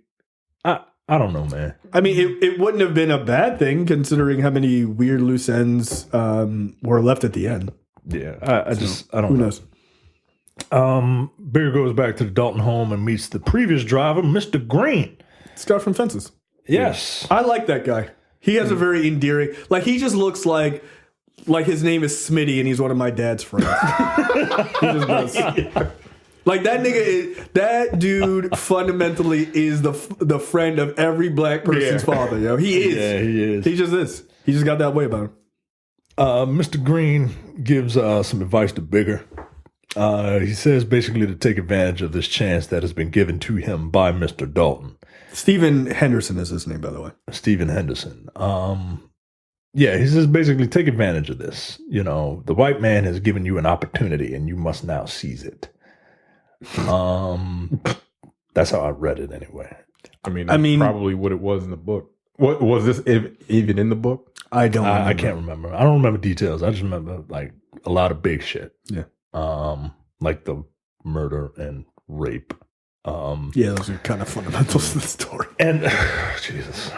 I don't know, man. I mean, it wouldn't have been a bad thing considering how many weird loose ends were left at the end. Yeah, I don't know. Who knows? Bigger goes back to the Dalton home and meets the previous driver, Mr. Green. Scott from Fences. Yes. I like that guy. He has a very endearing... Like, he just looks like his name is Smitty and he's one of my dad's friends. He just does. Like, that dude fundamentally is the friend of every black person's father, yo. He is. Yeah, he is. He just is. He just got that way about him. Mr. Green gives some advice to Bigger. He says basically to take advantage of this chance that has been given to him by Mr. Dalton. Stephen Henderson is his name, by the way. Stephen Henderson. Yeah, he says basically take advantage of this. You know, the white man has given you an opportunity and you must now seize it. That's how I read it anyway. I mean, probably what it was in the book. What was this even in the book? I don't remember. I can't remember. I don't remember details. I just remember like a lot of big shit. Yeah. Like the murder and rape. Yeah, those are kind of fundamentals to the story. And Jesus.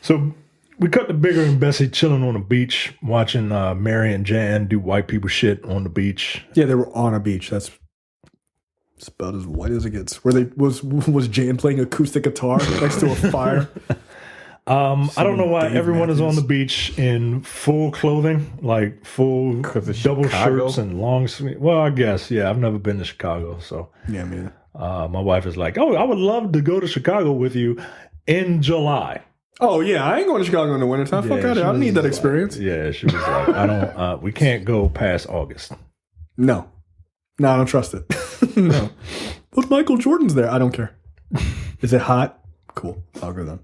So we cut to Bigger and Bessie chilling on the beach, watching Mary and Jan do white people shit on the beach. Yeah, they were on a beach. That's about as white as it gets. Where was Jan playing acoustic guitar next to a fire? I don't know why everyone is on the beach in full clothing, like full double shirts and long sleeves. Well, I guess, yeah. I've never been to Chicago, so yeah, man. My wife is like, "Oh, I would love to go to Chicago with you in July." Oh yeah, I ain't going to Chicago in the wintertime. Fuck out of here. I don't need that experience. Yeah, she was like, "I don't. We can't go past August." No, I don't trust it. No, but Michael Jordan's there. I don't care. Is it hot? Cool. I'll go then.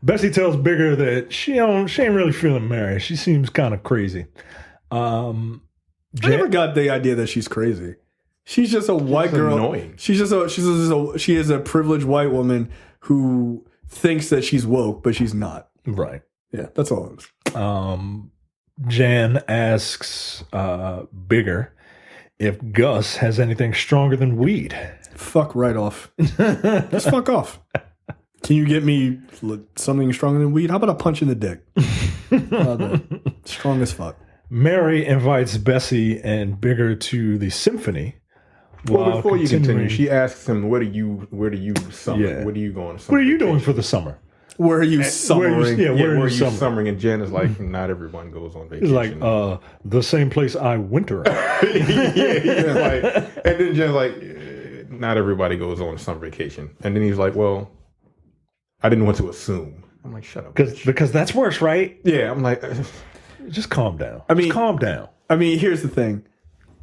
Bessie tells Bigger that she ain't really feeling Mary. She seems kind of crazy. I never got the idea that she's crazy. She's just a white girl. Annoying. She is a privileged white woman who thinks that she's woke, but she's not. Right. Yeah, that's all it is. Jan asks Bigger if Gus has anything stronger than weed. Fuck right off. Just fuck off. Can you get me something stronger than weed? How about a punch in the dick? Strong as fuck. Mary invites Bessie and Bigger to the symphony. Well, before you continue, she asks him, where do you summer? Yeah. Where do you going to summer? What are you doing for the summer? Where are you summering? Where are you summering? And Jen is like, not everyone goes on vacation. He's like, the same place I winter at. He's like, and then Jen's like, not everybody goes on a summer vacation. And then he's like, well, I didn't want to assume. I'm like, shut up. Because that's worse, right? Yeah, I'm like, just calm down. Just calm down. I mean, here's the thing.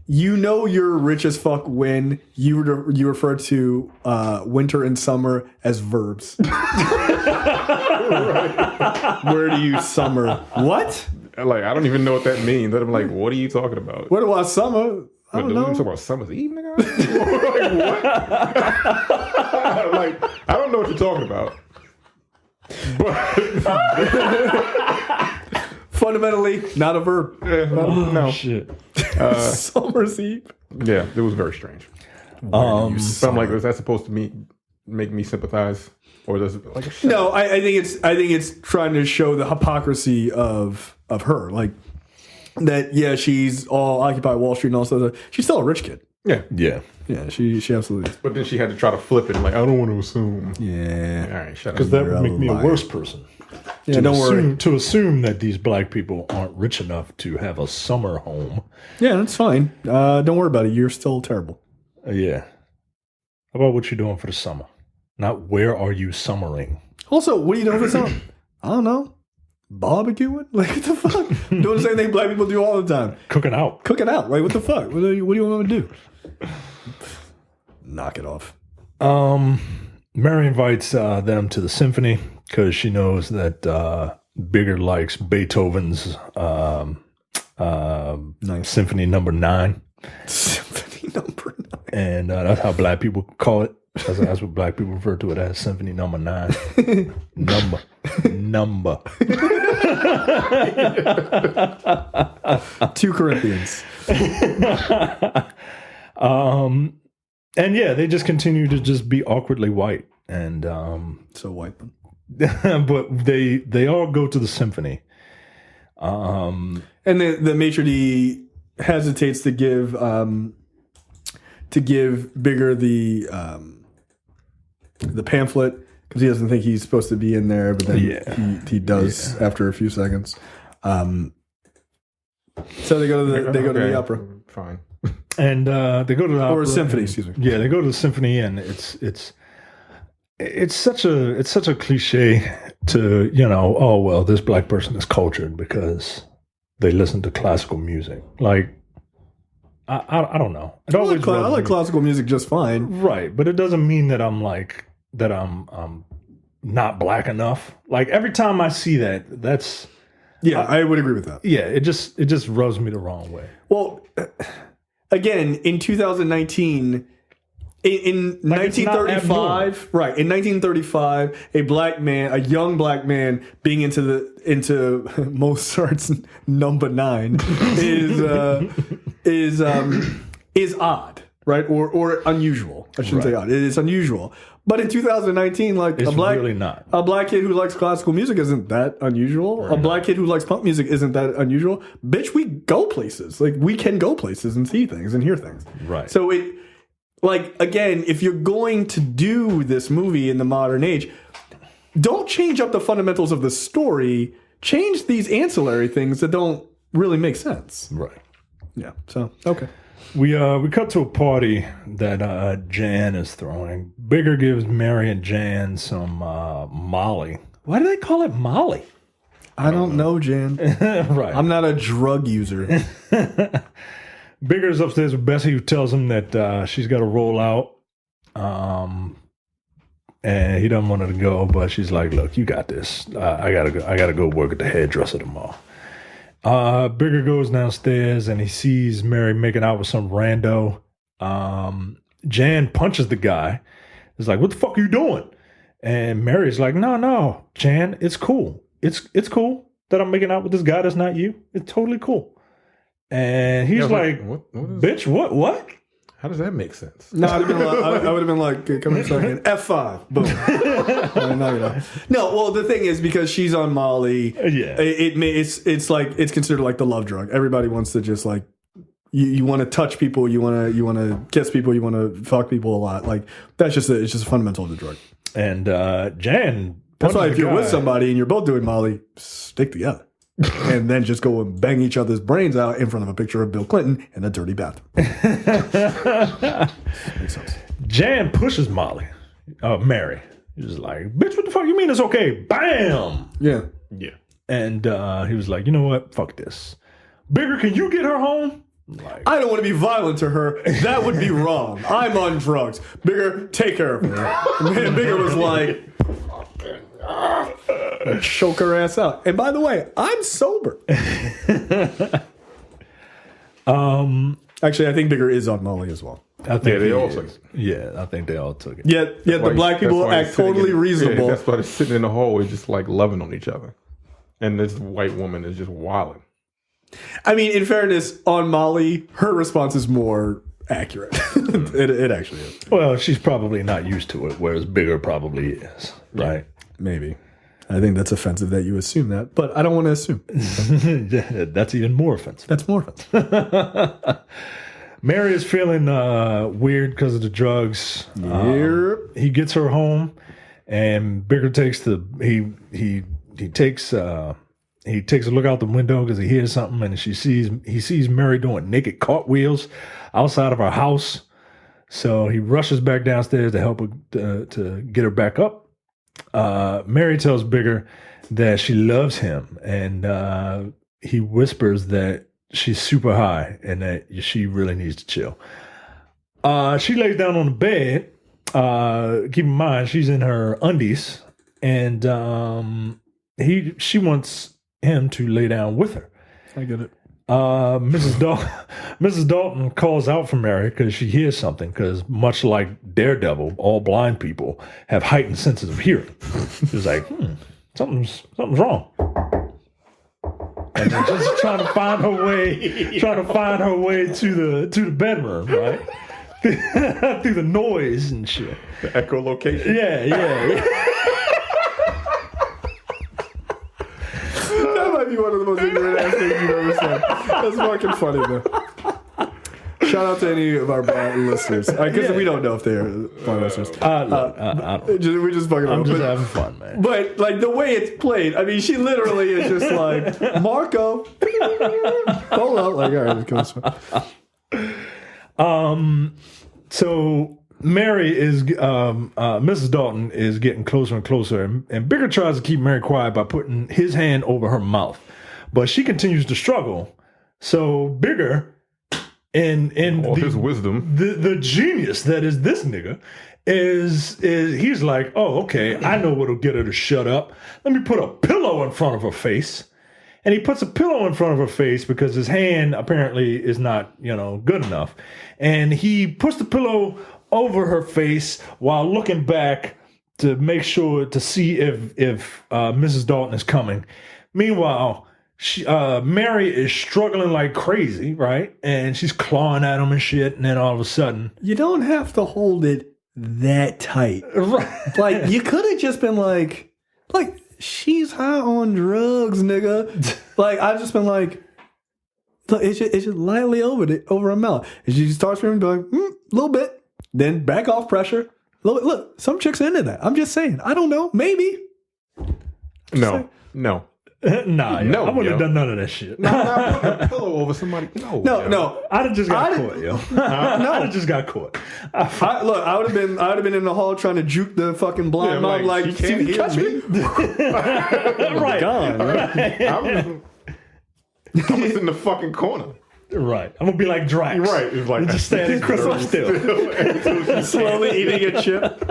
You know you're rich as fuck when you refer to winter and summer as verbs. Where do you summer? What? like, I don't even know what that means. I'm like, what are you talking about? What about summer? I don't know. Talking about summer's eve, nigga? Like, what? Like, I don't know what you're talking about. But fundamentally, not a verb. No. Shit. Summer's eve. Yeah, it was very strange. But I'm like, is that supposed to make me sympathize, or does it like? No, I think it's trying to show the hypocrisy of her, like that. Yeah, she's all Occupy Wall Street and all that. She's still a rich kid. Yeah. She absolutely is. But then she had to try to flip it, and like, I don't want to assume. Yeah. All right, shut up. Because that would make me a worse person. Yeah, don't worry. To assume that these black people aren't rich enough to have a summer home. Yeah, that's fine. Don't worry about it. You're still terrible. Yeah. How about what you're doing for the summer? Not where are you summering? Also, what are you doing for summer? I don't know. Barbecuing? Like, what the fuck? Doing the same thing black people do all the time. Cooking out. Cooking out. Like, what the fuck? What do you want to do? Knock it off. Mary invites them to the symphony because she knows that Bigger likes Beethoven's Symphony Number 9. Symphony Number 9. And that's how black people call it. That's what black people refer to it as, Symphony Number 9. Number. 2 Corinthians. And yeah, they just continue to just be awkwardly white. And so white. but they all go to the symphony. And the maitre d' hesitates to give Bigger the pamphlet because he doesn't think he's supposed to be in there, but then he does after a few seconds. So they go to the opera. Fine. And they go to the opera, or symphony, excuse me. Yeah, they go to the symphony, and it's such a cliche to, oh well, this black person is cultured because they listen to classical music. Like, I don't know. I like classical music just fine, right? But it doesn't mean that I'm not black enough. Like every time I see that, that's I would agree with that. Yeah, it just rubs me the wrong way. Well, again, in 2019, in 1935, right? In 1935, a young black man being into Mozart's Number 9 is odd, right? Or unusual. I shouldn't say odd. It is unusual. But in 2019, like it's really not. A black kid who likes classical music isn't that unusual. Right. A black kid who likes punk music isn't that unusual. Bitch, we go places. Like we can go places and see things and hear things. Right. So again, if you're going to do this movie in the modern age, don't change up the fundamentals of the story. Change these ancillary things that don't really make sense. Right. Yeah. So okay. We cut to a party that Jan is throwing. Bigger gives Mary and Jan some Molly. Why do they call it Molly? I don't know, Jan. Right. I'm not a drug user. Bigger's upstairs with Bessie, who tells him that she's got to roll out. And he doesn't want her to go, but she's like, "Look, you got this. I gotta go work at the hairdresser tomorrow." Bigger goes downstairs and he sees Mary making out with some rando. Jan punches the guy. He's like, "What the fuck are you doing?" And Mary's like, No, Jan, it's cool. It's cool that I'm making out with this guy that's not you. It's totally cool. And he's like, what "Bitch, what?" How does that make sense? No, I would have been like, come here a second. F5. Boom. No, well, the thing is, because she's on Molly, it's like, it's considered like the love drug. Everybody wants to just like, you want to touch people, you want to kiss people, you want to fuck people a lot. Like, it's just a fundamental of the drug. And Jan, that's why if you're with somebody and you're both doing Molly, stick together. And then just go and bang each other's brains out in front of a picture of Bill Clinton in a dirty bathroom. Makes sense. Jan pushes Molly, Mary. He's like, bitch, what the fuck you mean it's okay? Bam! Yeah. And he was like, you know what? Fuck this. Bigger, can you get her home? Like, I don't want to be violent to her. That would be wrong. I'm on drugs. Bigger, take care of her. And Bigger was like, choke her ass out. And by the way, I'm sober. Actually, I think Bigger is on Molly as well. I think they all took it. Yeah, I think they all took it. Yeah, the black people act totally reasonable. Yeah, that's why they're sitting in the hallway just like loving on each other. And this white woman is just wilding. I mean, in fairness, on Molly, her response is more accurate. It actually is. Well, she's probably not used to it, whereas Bigger probably is, right? Maybe. I think that's offensive that you assume that, but I don't want to assume. That's even more offensive. That's more offensive. Mary is feeling weird because of the drugs. He gets her home, and Bigger takes he takes a look out the window because he hears something, and he sees Mary doing naked cartwheels outside of her house. So he rushes back downstairs to help her to get her back up. Mary tells Bigger that she loves him, and he whispers that she's super high and that she really needs to chill. She lays down on the bed. Keep in mind, she's in her undies, and she wants him to lay down with her. I get it. Mrs. Dalton calls out for Mary because she hears something, because much like Daredevil, all blind people have heightened senses of hearing. She's like, something's wrong. And they're just trying to find her way to the bedroom, right? Through the noise and shit. The echolocation. Yeah. That might be one of the most ignorant ass things you've ever said. That's fucking funny, man. Shout out to any of our blind listeners, because we don't know if they're blind listeners. We're just fucking. I'm just having fun, man. But like the way it's played, I mean, she literally is just like Marco. Hold on, like all right, it goes. So Mary is Mrs. Dalton is getting closer and closer, and Bigger tries to keep Mary quiet by putting his hand over her mouth, but she continues to struggle. So Bigger, in his wisdom, the genius that is this nigga, is he's like, oh, okay, I know what'll get her to shut up. Let me put a pillow in front of her face. And he puts a pillow in front of her face because his hand apparently is not, good enough. And he puts the pillow over her face while looking back to make sure to see if Mrs. Dalton is coming. Meanwhile, Mary is struggling like crazy, right? And she's clawing at him and shit. And then all of a sudden, you don't have to hold it that tight. Right. Like you could have just been like. She's high on drugs, nigga. Like I've just been like, look, it's just lightly over her mouth, and she starts feeling like a little bit, then back off pressure. Look, some chicks are into that. I'm just saying. I don't know. Maybe. No. Nah, no, I wouldn't have done none of that shit. Not put a pillow over somebody. No. I'd have just got caught, yo. I'd have just got caught. I would have been in the hall trying to juke the fucking blind mom. Like, you can't hear me. Right. God, right? I'm just in the fucking corner. Right. I'm gonna be like Drax. Right. It's like just standing crystal still. Slowly eating a chip.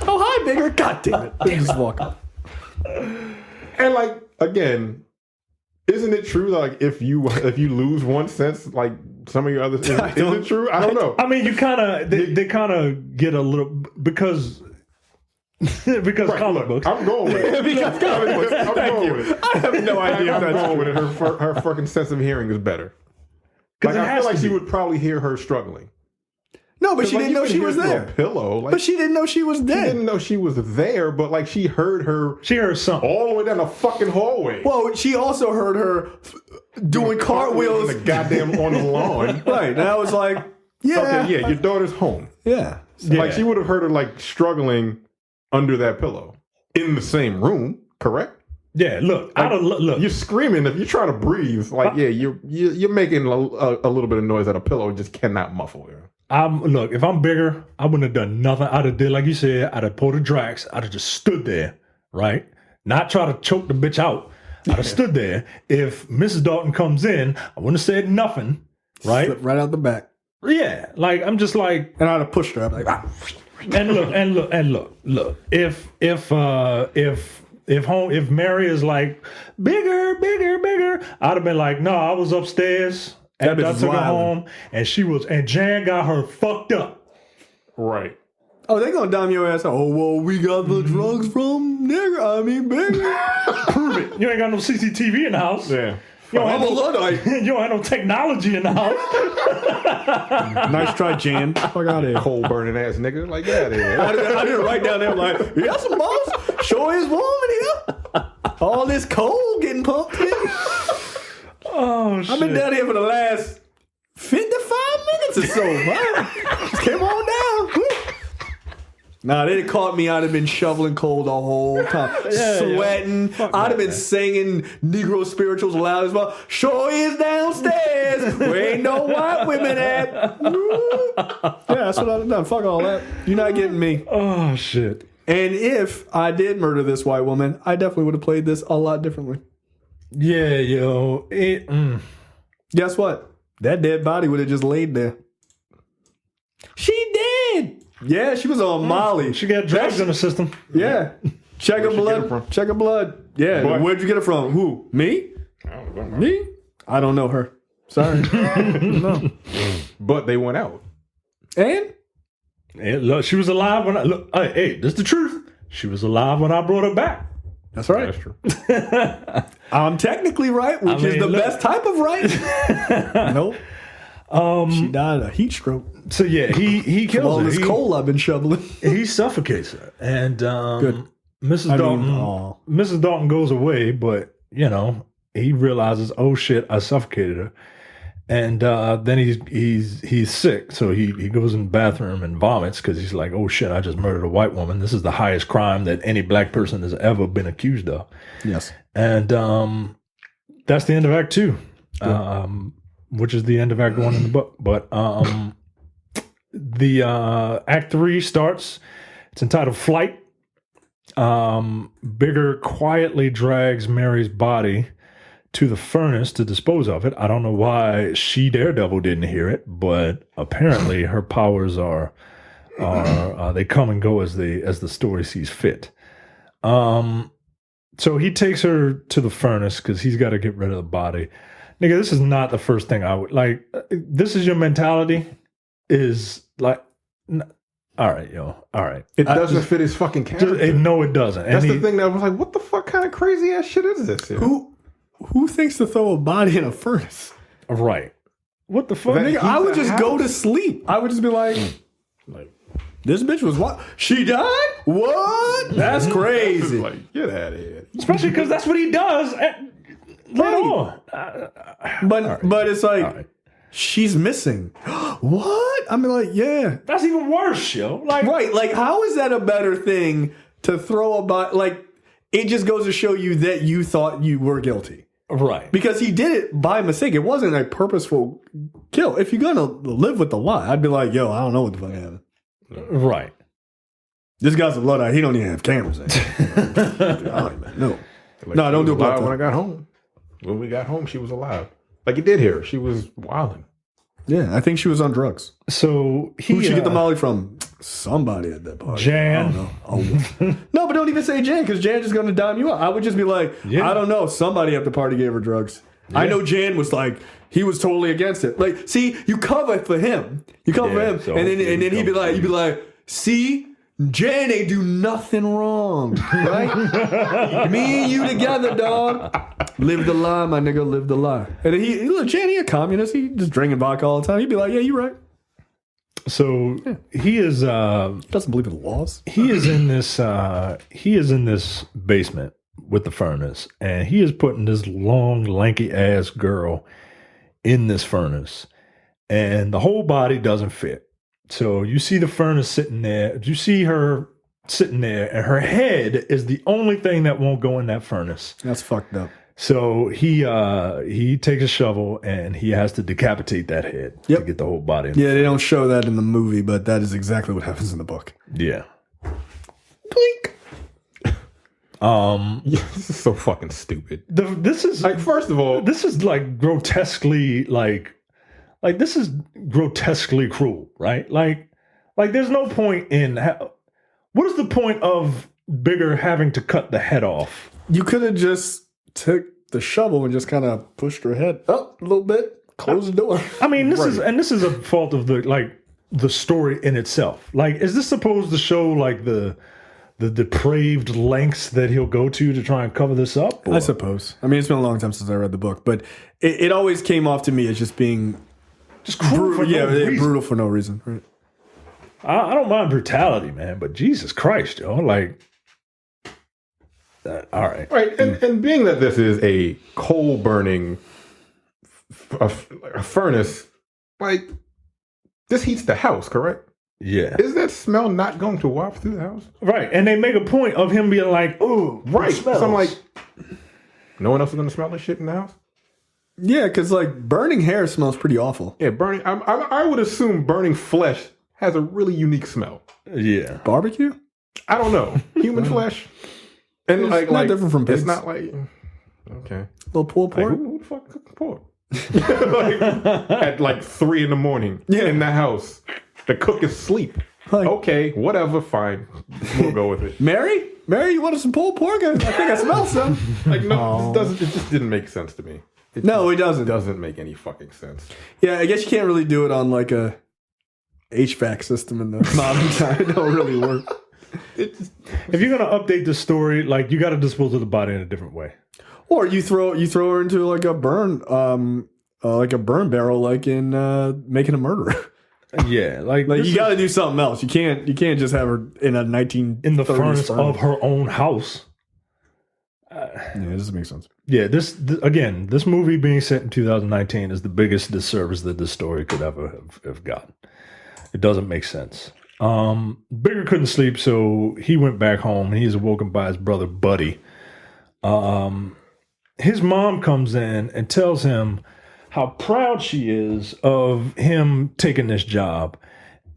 Oh, hi, Bigger. God damn it. Just walk up. And like again, isn't it true that like if you lose one sense, like some of your others, is it true? I don't know. I mean, you kind of they kind of get a little because comic books. I'm going with it. Because comic books. I'm going with it. I have no idea if I'm that's going true. with it. Her fucking sense of hearing is better. Like I feel like she would probably hear her struggling. No, but she didn't know she was there. Pillow, like, but she didn't know she was she dead. didn't know she was there. But like, she heard something all the way down the fucking hallway. Well, she also heard her doing cartwheels on the goddamn on the lawn. Right. And I was like, yeah. Okay, yeah, your daughter's home. Yeah. Like, she would have heard her like struggling under that pillow in the same room, correct? Yeah, look, Like, look. You're screaming if you're trying to breathe. Like, yeah, you're making a little bit of noise that a pillow just cannot muffle. Look, if I'm bigger, I wouldn't have done nothing. I'd have did like you said. I'd have pulled a Drax. I'd have just stood there, right? Not try to choke the bitch out. I'd have stood there. If Mrs. Dalton comes in, I wouldn't have said nothing, right? Slip right out the back. Yeah, like I'm just like, and I'd have pushed her. I'm like, ah. and look. If Mary is like bigger, I'd have been like, no, I was upstairs. That And I bitch took her wildin'. home, and Jan got her fucked up. Right. Oh, they gonna dime your ass. Oh, well, we got the drugs from bigger. Prove it. You ain't got no CCTV in the house. Yeah. You don't, I'm have a no, Luddite. you don't have no technology in the house. Nice try, Jan. Fuck out of here. Coal burning ass nigga. Like, get out of here. I did it right down there. Like, yeah, some boss. Sure is warm in here. All this coal getting pumped in. Oh, shit. I've been down here for the last 55 minutes or so. Man. Just came on down. Nah, they'd have caught me. I'd have been shoveling coal the whole time. Sweating. I'd have been singing Negro spirituals loud as well. Sure is downstairs. Where ain't no white women at. Yeah, that's what I'd have done. Fuck all that. You're not getting me. Oh, shit. And if I did murder this white woman, I definitely would have played this a lot differently. Yeah, yo. Guess what? That dead body would have just laid there. She did. Yeah, she was on Molly. She got drugs in the system. Yeah. Check her Where'd she get it blood. from? Check her blood. Yeah. What? Where'd you get it from? Who? Me? I don't know. Me? I don't know her. Sorry. No. But they went out. And? Hey, look, she was alive when hey, this is the truth. She was alive when I brought her back. That's right. That's true. I'm technically right, which is the best type of right. Nope. She died of a heat stroke. So yeah, he kills All her. this coal I've been shoveling. He suffocates her, and Good. Mrs. Dalton goes away, but he realizes, oh shit, I suffocated her, and then he's sick, so he goes in the bathroom and vomits because he's like, oh shit, I just murdered a white woman. This is the highest crime that any black person has ever been accused of. Yes, and that's the end of Act 2. Which is the end of Act 1 in the book. But the Act 3 starts. It's entitled Flight. Bigger quietly drags Mary's body to the furnace to dispose of it. I don't know why she, Daredevil, didn't hear it, but apparently her powers are they come and go as the story sees fit. So he takes her to the furnace because he's got to get rid of the body. Nigga, this is not the first thing I would like. This is your mentality. Is like, all right, yo, all right. It doesn't fit his fucking character. No, it doesn't. That's the thing that I was like, what the fuck kind of crazy ass shit is this? Who thinks to throw a body in a furnace? Right. What the fuck? Nigga, I would just go to sleep. I would just be like, this bitch was what? She died? What? That's crazy. Like, get out of here. Especially because that's what he does. But it's like she's missing. What? I mean, like, yeah, that's even worse, yo. Like, right? Like, how is that a better thing to throw a body? Like, it just goes to show you that you thought you were guilty, right? Because he did it by mistake. It wasn't a purposeful kill. If you're gonna live with the lie, I'd be like, yo, I don't know what the fuck happened. Right. This guy's a Luddite. He don't even have cameras. No, don't do it. When I got home. When we got home, she was alive. Like, you did hear her. She was wilding. Yeah, I think she was on drugs. So who'd she get the Molly from? Somebody at that party. Jan. I don't know. Oh. No, but don't even say Jan, because Jan's just going to dime you out. I would just be like, I don't know. Somebody at the party gave her drugs. Yeah. I know Jan was like, he was totally against it. Like, see, you cover for him. You cover for him. So and then he'd be like, see? Jan ain't do nothing wrong, right? Me and you together, dog. Live the lie, my nigga. Live the lie. And look, Jan, he a communist. He just drinking vodka all the time. He'd be like, yeah, you right. So he is Doesn't believe in laws. he is in this basement with the furnace, and he is putting this long, lanky ass girl in this furnace, and the whole body doesn't fit. So you see the furnace sitting there. You see her sitting there, and her head is the only thing that won't go in that furnace. That's fucked up. So he takes a shovel and he has to decapitate that head to get the whole body. Yeah, they don't show that in the movie, but that is exactly what happens in the book. Yeah. Blink. This is so fucking stupid. This is Like, first of all, this is like grotesquely like this is grotesquely cruel, right? Like there's no point in what is the point of Bigger having to cut the head off? You could have just took the shovel and just kind of pushed her head up a little bit, close the door. I mean, this is a fault of the story in itself. Like, is this supposed to show like the depraved lengths that he'll go to try and cover this up? Or? I suppose. I mean, it's been a long time since I read the book, but it always came off to me as just being Just cruel for no reason. brutal for no reason. Right? I don't mind brutality, man, but Jesus Christ, yo, like, all right. right, and being that this is a coal burning a furnace, like, this heats the house, correct? Yeah. Is that smell not going to waft through the house? Right, and they make a point of him being like, "Oh, Right. it smells." So I'm like, no one else is going to smell this shit in the house? Yeah, because like burning hair smells pretty awful. Yeah, burning. I would assume burning flesh has a really unique smell. yeah. Barbecue? I don't know. Human flesh? And It's not different from pigs. It's not like, okay. Little pulled Like, pork? who the fuck cooked pork? Like, at like 3 a.m. in the house. The cook is asleep. Like- Okay, whatever, fine. We'll go with it. Mary, you wanted some pulled pork? I think I smell some. Like, no, it just didn't make sense to me. It doesn't. doesn't make any fucking sense. Yeah, I guess you can't really do it on like a HVAC system in the modern time. It don't really work. If you're gonna update the story, like, you got to dispose of the body in a different way. Or you throw her into like a burn barrel, like in Making a Murderer. Yeah, like You got to do something else. You can't just have her in a 1930s in the furnace of her own house. Yeah, it doesn't make sense. Yeah, this movie being set in 2019 is the biggest disservice that this story could ever have gotten. It doesn't make sense. Bigger couldn't sleep, so he went back home, and he's awoken by his brother Buddy. His mom comes in and tells him how proud she is of him taking this job.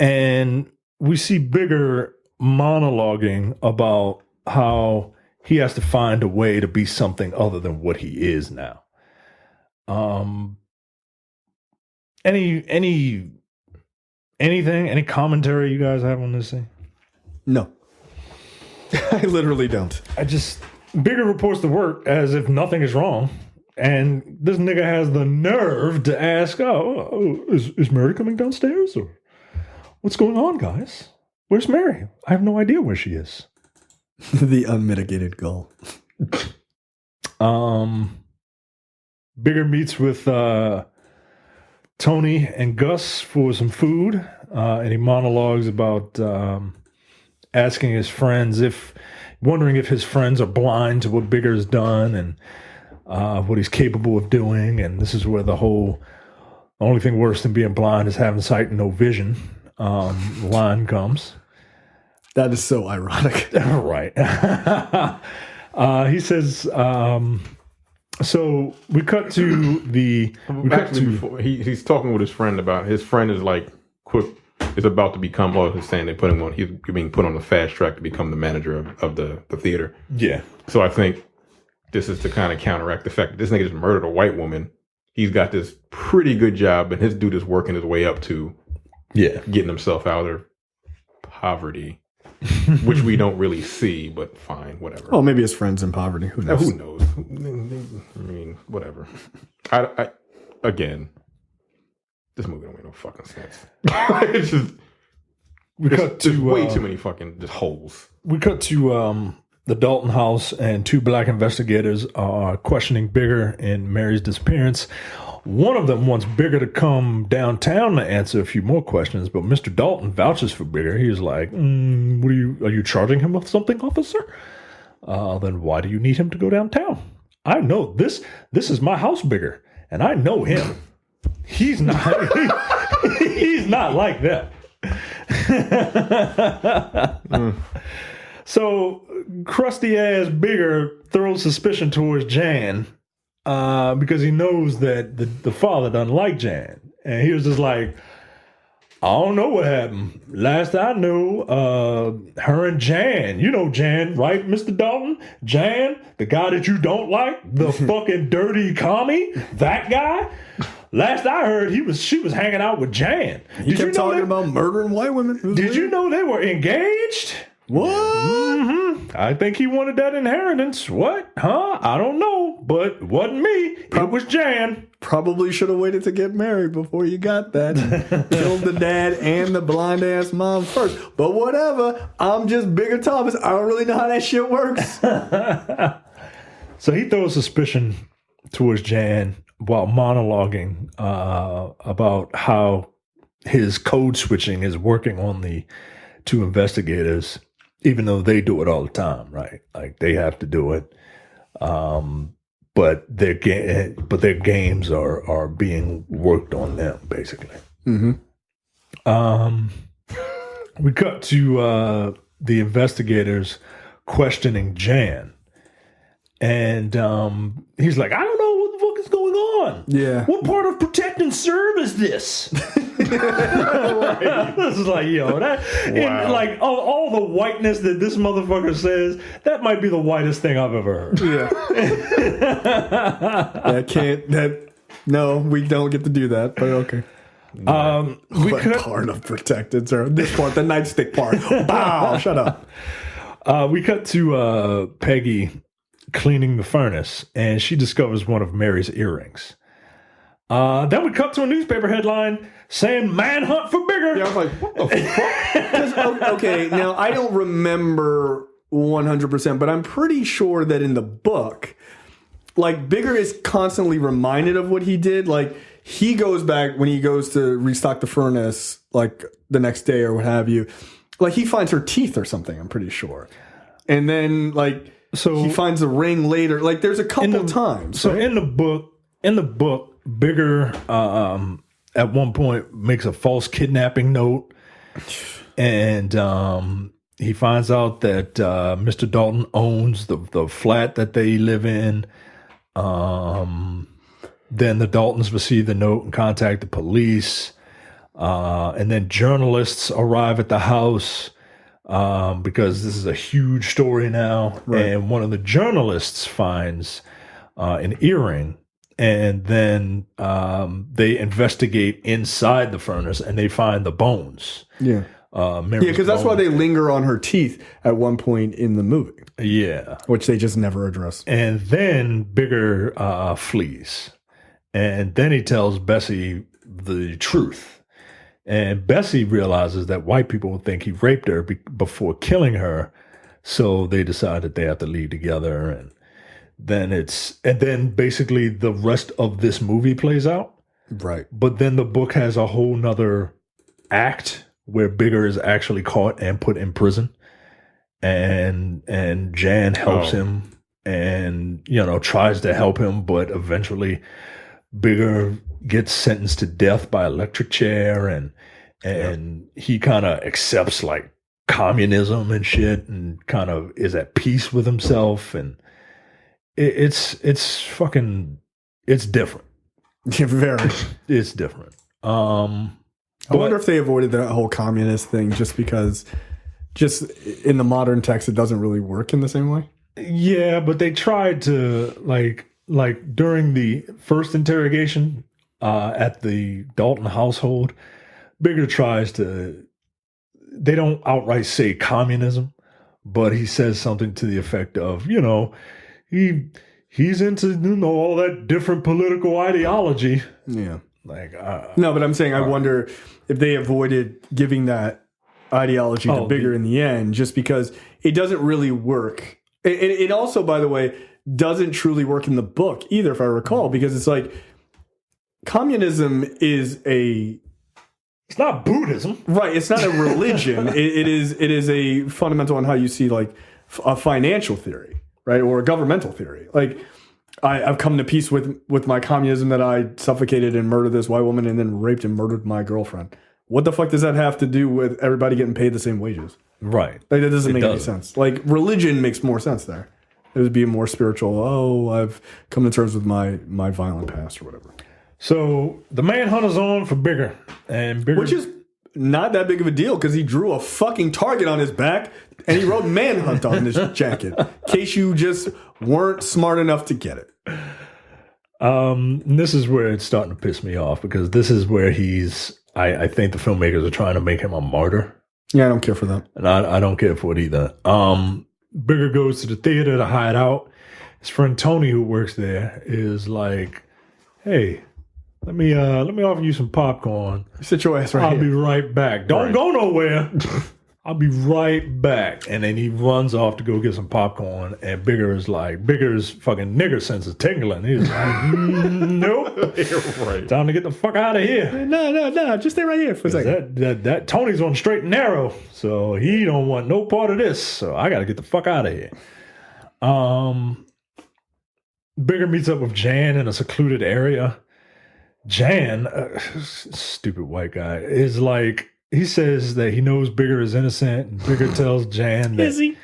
And we see Bigger monologuing about how he has to find a way to be something other than what he is now. Anything, any commentary you guys have on this thing? No. I literally don't. Bigger reports to work as if nothing is wrong. And this nigga has the nerve to ask, is Mary coming downstairs? Or what's going on, guys? Where's Mary? I have no idea where she is. The unmitigated goal. Bigger meets with Tony and Gus for some food. And he monologues about asking his friends wondering if his friends are blind to what Bigger's done and what he's capable of doing. And this is where the only thing worse than being blind is having sight and no vision line comes. That is so ironic. Right. He says, so we cut to Before, he's talking with his friend about his friend is like is about to become, he's saying they put him on, he's being put on the fast track to become the manager of the theater. Yeah. So I think this is to kind of counteract the fact that this nigga just murdered a white woman. He's got this pretty good job, and his dude is working his way up to getting himself out of poverty, which we don't really see, but fine, whatever. Well, maybe his friend's in poverty. Who knows? Who knows? I mean, whatever. I again, this movie don't make no fucking sense. It's just there's way too many fucking just holes. We cut to the Dalton house, and 2 black investigators are questioning Bigger in Mary's disappearance. One of them wants Bigger to come downtown to answer a few more questions, but Mr. Dalton vouches for Bigger. He was like, are you charging him with something, officer? Then why do you need him to go downtown? I know this is my house, Bigger, and I know him. He's not he's not like that. So crusty ass Bigger throws suspicion towards Jan because he knows that the father doesn't like Jan. And he was just like, I don't know what happened. Last I knew, her and Jan, you know Jan, right, Mr. Dalton? Jan, the guy that you don't like, the fucking dirty commie, that guy. Last I heard, she was hanging out with Jan. He kept talking about murdering white women. Did you know they were engaged? What? Mm-hmm. I think he wanted that inheritance. What? Huh? I don't know, but it wasn't me. It was Jan. Probably should have waited to get married before you got that. Killed the dad and the blind ass mom first. But whatever. I'm just Bigger Thomas. I don't really know how that shit works. So he throws suspicion towards Jan while monologuing about how his code switching is working on the two investigators, even though they do it all the time, right? Like they have to do it. But their games are being worked on them, basically. Mm-hmm. We cut to the investigators questioning Jan. And he's like, I don't know what the fuck is going on. Yeah. What part of protect and serve is this? Right. This is like, yo, that Wow. like all the whiteness that this motherfucker says, that might be the whitest thing I've ever heard. Yeah. No, we don't get to do that, but okay. We cut Part of protected, sir. This part, the nightstick part. Bow, shut up. We cut to Peggy cleaning the furnace, and she discovers one of Mary's earrings. Then we cut to a newspaper headline saying "Manhunt for Bigger." Yeah, I was like, what the fuck? Okay, now I don't remember 100%, but I'm pretty sure that in the book, like, Bigger is constantly reminded of what he did. Like, he goes back when he goes to restock the furnace, like, the next day or what have you. Like, he finds her teeth or something, I'm pretty sure. And then, like, so he finds a ring later. Like, there's a couple times. So right? in the book, Bigger at one point makes a false kidnapping note, and he finds out that Mr. Dalton owns the flat that they live in. Then the Daltons receive the note and contact the police, and then journalists arrive at the house. Because this is a huge story now, right. And one of the journalists finds an earring, and then they investigate inside the furnace, and they find the bones. Yeah, because that's why they linger on her teeth at one point in the movie. Yeah, which they just never address. And then Bigger flees, and then he tells Bessie the truth. And Bessie realizes that white people will think he raped her before killing her, so they decide that they have to leave together. And then basically the rest of this movie plays out. Right. But then the book has a whole nother act where Bigger is actually caught and put in prison, and Jan helps him and tries to help him, but eventually Bigger gets sentenced to death by electric chair, and he kind of accepts like communism and shit, and kind of is at peace with himself, and it's different. Yeah, very. It's different. I wonder if they avoided that whole communist thing just because, just in the modern text, it doesn't really work in the same way. Yeah, but they tried to like during the first interrogation at the Dalton household, Bigger tries to, they don't outright say communism, but he says something to the effect of, he's into all that different political ideology. Yeah. Like no, but I'm saying I wonder if they avoided giving that ideology to Bigger in the end, just because it doesn't really work. It also, by the way, doesn't truly work in the book either, if I recall, because it's like communism is It's not Buddhism. right. It's not a religion. it is a fundamental on how you see like a financial theory, right, or a governmental theory. Like I've come to peace with my communism that I suffocated and murdered this white woman and then raped and murdered my girlfriend. What the fuck does that have to do with everybody getting paid the same wages? Right. Like that doesn't make any sense. Like religion makes more sense there. It would be more spiritual. Oh, I've come to terms with my violent past or whatever. So the Manhunter's on for Bigger, and Bigger, Which is not that big of a deal because he drew a fucking target on his back and he wrote Manhunt on his jacket. In case you just weren't smart enough to get it. This is where it's starting to piss me off because this is where I think the filmmakers are trying to make him a martyr. Yeah, I don't care for that. And I don't care for it either. Bigger goes to the theater to hide out. His friend Tony, who works there, is like, "Hey, let me offer you some popcorn. Sit your ass right I'll here. be right back. Don't go nowhere. I'll be right back." And then he runs off to go get some popcorn. And Bigger's fucking nigger sense is tingling. He's like, "Nope, Right. time to get the fuck out of here." No, just stay right here for a second. That Tony's on straight and narrow, so he don't want no part of this. So I got to get the fuck out of here. Bigger meets up with Jan in a secluded area. Jan, stupid white guy, is like, he says that he knows Bigger is innocent, and Bigger tells Jan that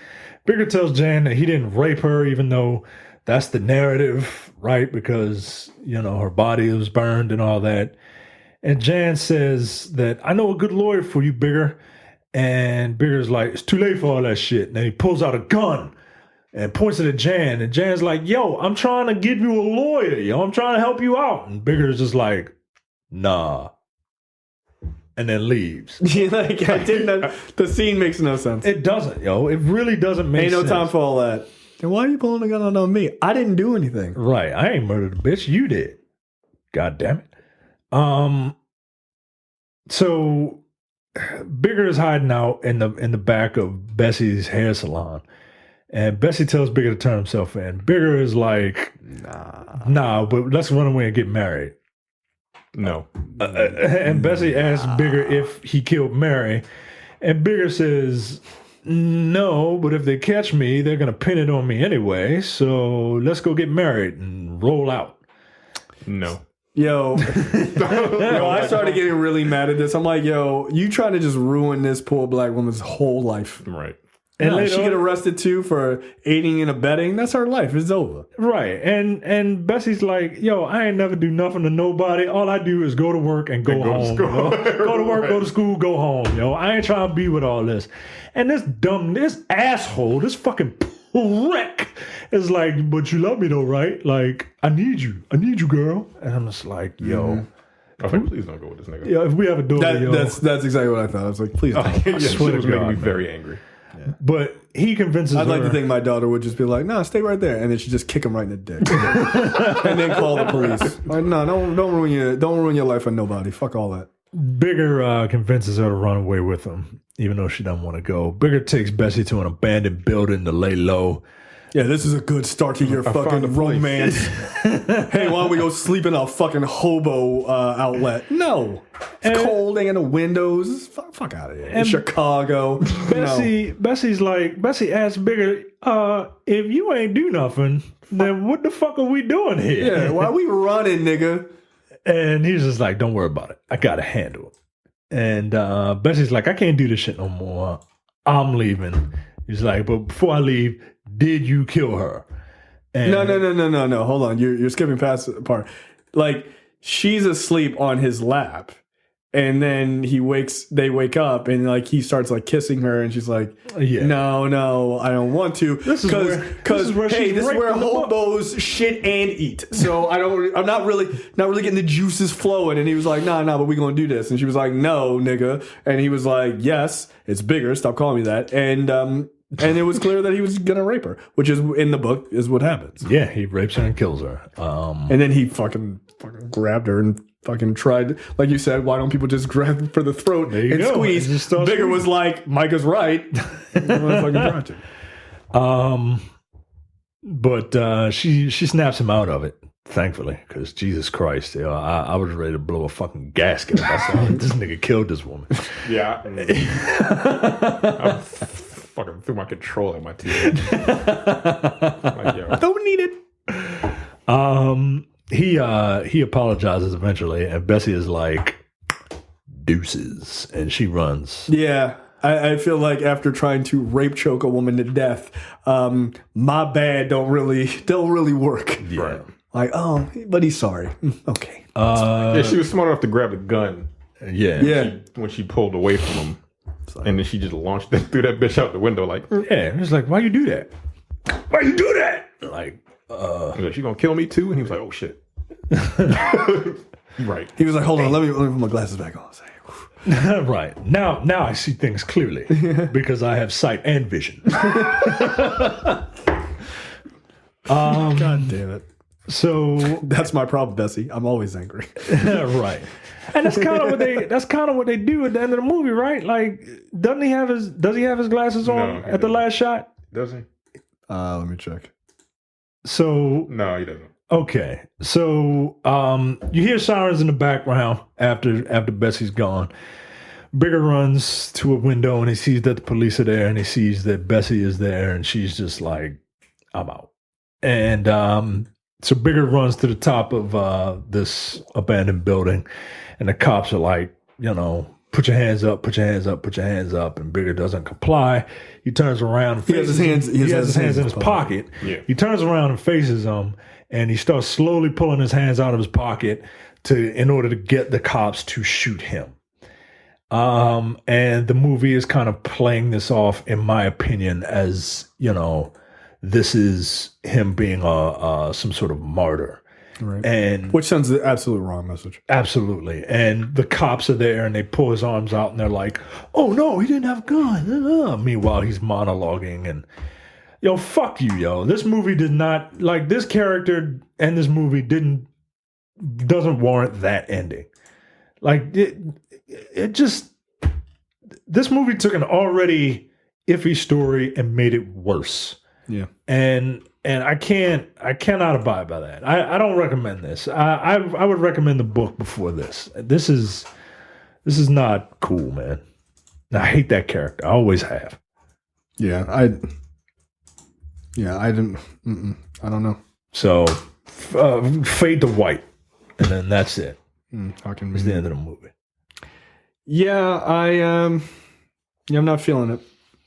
Bigger tells Jan that he didn't rape her, even though that's the narrative, right? Because her body was burned and all that. And Jan says that, "I know a good lawyer for you, Bigger." And Bigger's like, "It's too late for all that shit." And then he pulls out a gun and points it at Jan. And Jan's like, "Yo, I'm trying to give you a lawyer. Yo, I'm trying to help you out." And Bigger's just like, "Nah." And then leaves. Like I didn't. The scene makes no sense. It doesn't, yo. It really doesn't make sense. Ain't no time for all that. And why are you pulling a gun on me? I didn't do anything. Right. I ain't murdered a bitch. You did. God damn it. So Bigger is hiding out in the back of Bessie's hair salon. And Bessie tells Bigger to turn himself in. Bigger is like, nah, but let's run away and get married. No. And Bessie asks Bigger if he killed Mary. And Bigger says, "No, but if they catch me, they're going to pin it on me anyway. So let's go get married and roll out." No. Yo, I started getting really mad at this. I'm like, yo, you trying to just ruin this poor black woman's whole life. Right. And she get arrested too for aiding and abetting. That's her life. It's over. Right. And Bessie's like, "Yo, I ain't never do nothing to nobody. All I do is go to work and go home. Go to work, go to school, go home. Yo, I ain't trying to be with all this." And this asshole, this fucking prick is like, "But you love me though, right? Like, I need you, girl." And I'm just like, yo. Please don't go with this nigga. Yeah, if we have a daughter, that's exactly what I thought. I was like, please don't. I swear to God, making me very angry. Yeah. But he convinces her. I'd like to think my daughter would just be like, "No, stay right there," and then she'd just kick him right in the dick, and then call the police. Like, no, don't ruin your life for nobody. Fuck all that. Bigger convinces her to run away with him, even though she doesn't want to go. Bigger takes Bessie to an abandoned building to lay low. Yeah, this is a good start to your fucking romance. Hey, why don't we go sleep in a fucking hobo outlet? No. It's cold, ain't got no windows. Fuck out of here. In Chicago. Bessie asks Bigger, "If you ain't do nothing, then what the fuck are we doing here?" Yeah, why we running, nigga? And he's just like, "Don't worry about it. I got to handle it." And Bessie's like, "I can't do this shit no more. I'm leaving." He's like, "But before I leave, did you kill her?" And No. Hold on. You're skipping past the part. Like, she's asleep on his lap. And then they wake up and like he starts like kissing her and she's like, no, I don't want to. This is where hobos shit and eat. So I'm not really getting the juices flowing. And he was like, nah, but we gonna do this. And she was like, "No, nigga." And he was like, "Yes, it's Bigger. Stop calling me that." And it was clear that he was gonna rape her, which is in the book is what happens. Yeah, he rapes her and kills her. And then he fucking grabbed her and fucking tried, like you said, why don't people just grab for the throat and squeeze? Bigger was like, Micah's right. But she snaps him out of it Thankfully, because Jesus Christ, I was ready to blow a fucking gasket if I saw this nigga killed this woman. Yeah. I fucking threw my controller at my TV. Like, yo. Don't need it. He apologizes eventually, and Bessie is like, deuces, and she runs. Yeah. I feel like after trying to rape choke a woman to death, my bad don't really work. Yeah. Right. Like, oh, but he's sorry. Okay. Yeah, she was smart enough to grab the gun. Yeah. When she pulled away from him. And then she just launched it, threw that bitch out the window like, Yeah, it's like, why you do that? Why you do that? Like, she gonna kill me too? And he was like, oh shit. Right. He was like, hold on, let me put my glasses back on. right. Now I see things clearly because I have sight and vision. God damn it. So That's my problem, Bessie. I'm always angry. right. And that's kind of what they do at the end of the movie, right? Like, does he have his glasses on at the last shot? Does he? Let me check. So No, he doesn't. okay. So you hear sirens in the background after Bessie's gone. Bigger runs to a window and he sees that the police are there and he sees that Bessie is there and she's just like, I'm out. And so Bigger runs to the top of this abandoned building and the cops are like, put your hands up, put your hands up, put your hands up. And Bigger doesn't comply. He turns around and faces He has his hands in his pocket. Yeah. He turns around and faces them and he starts slowly pulling his hands out of his pocket in order to get the cops to shoot him. And the movie is kind of playing this off, in my opinion, as, this is him being some sort of martyr. Right. And Which sends the absolute wrong message. absolutely. And the cops are there and they pull his arms out and they're like, oh no, he didn't have a gun. Meanwhile, he's monologuing and fuck you, yo. This movie did not, like, this character and this movie doesn't warrant that ending. Like, it just, this movie took an already iffy story and made it worse. Yeah. And I cannot abide by that. I don't recommend this. I would recommend the book before this. This is not cool, man. I hate that character. I always have. Yeah. I didn't. I don't know. So fade to white, and then that's it. Talking It's the end of the movie. Yeah, I'm not feeling it.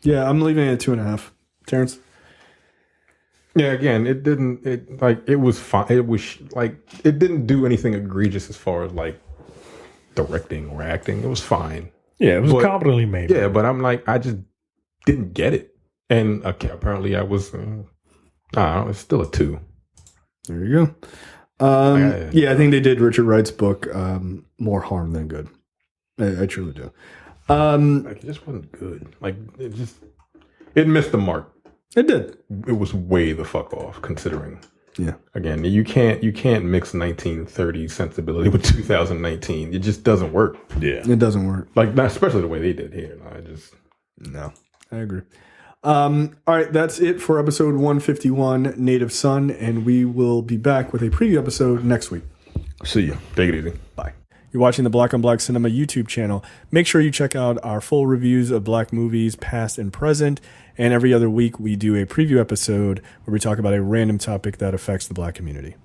Yeah, I'm leaving it at 2.5. Terrence? Yeah, again, it was fine. It was like, it didn't do anything egregious as far as like directing or acting. It was fine. Yeah, it was competently made. Yeah, but I'm like, I just didn't get it. And apparently I was, I don't know, it's still a 2. There you go. Yeah, I think they did Richard Wright's book more harm than good. I truly do. Like, it just wasn't good. Like, it missed the mark. It did. It was way the fuck off, considering. Yeah. Again, you can't mix 1930 sensibility with 2019. It just doesn't work. Yeah, It doesn't work. Like, not especially the way they did here. No, I agree. All right, that's it for episode 151, Native Son, and we will be back with a preview episode next week. see you. Take it easy. Bye. You're watching the Black on Black Cinema YouTube channel. Make sure you check out our full reviews of black movies, past and present. And every other week, we do a preview episode where we talk about a random topic that affects the black community.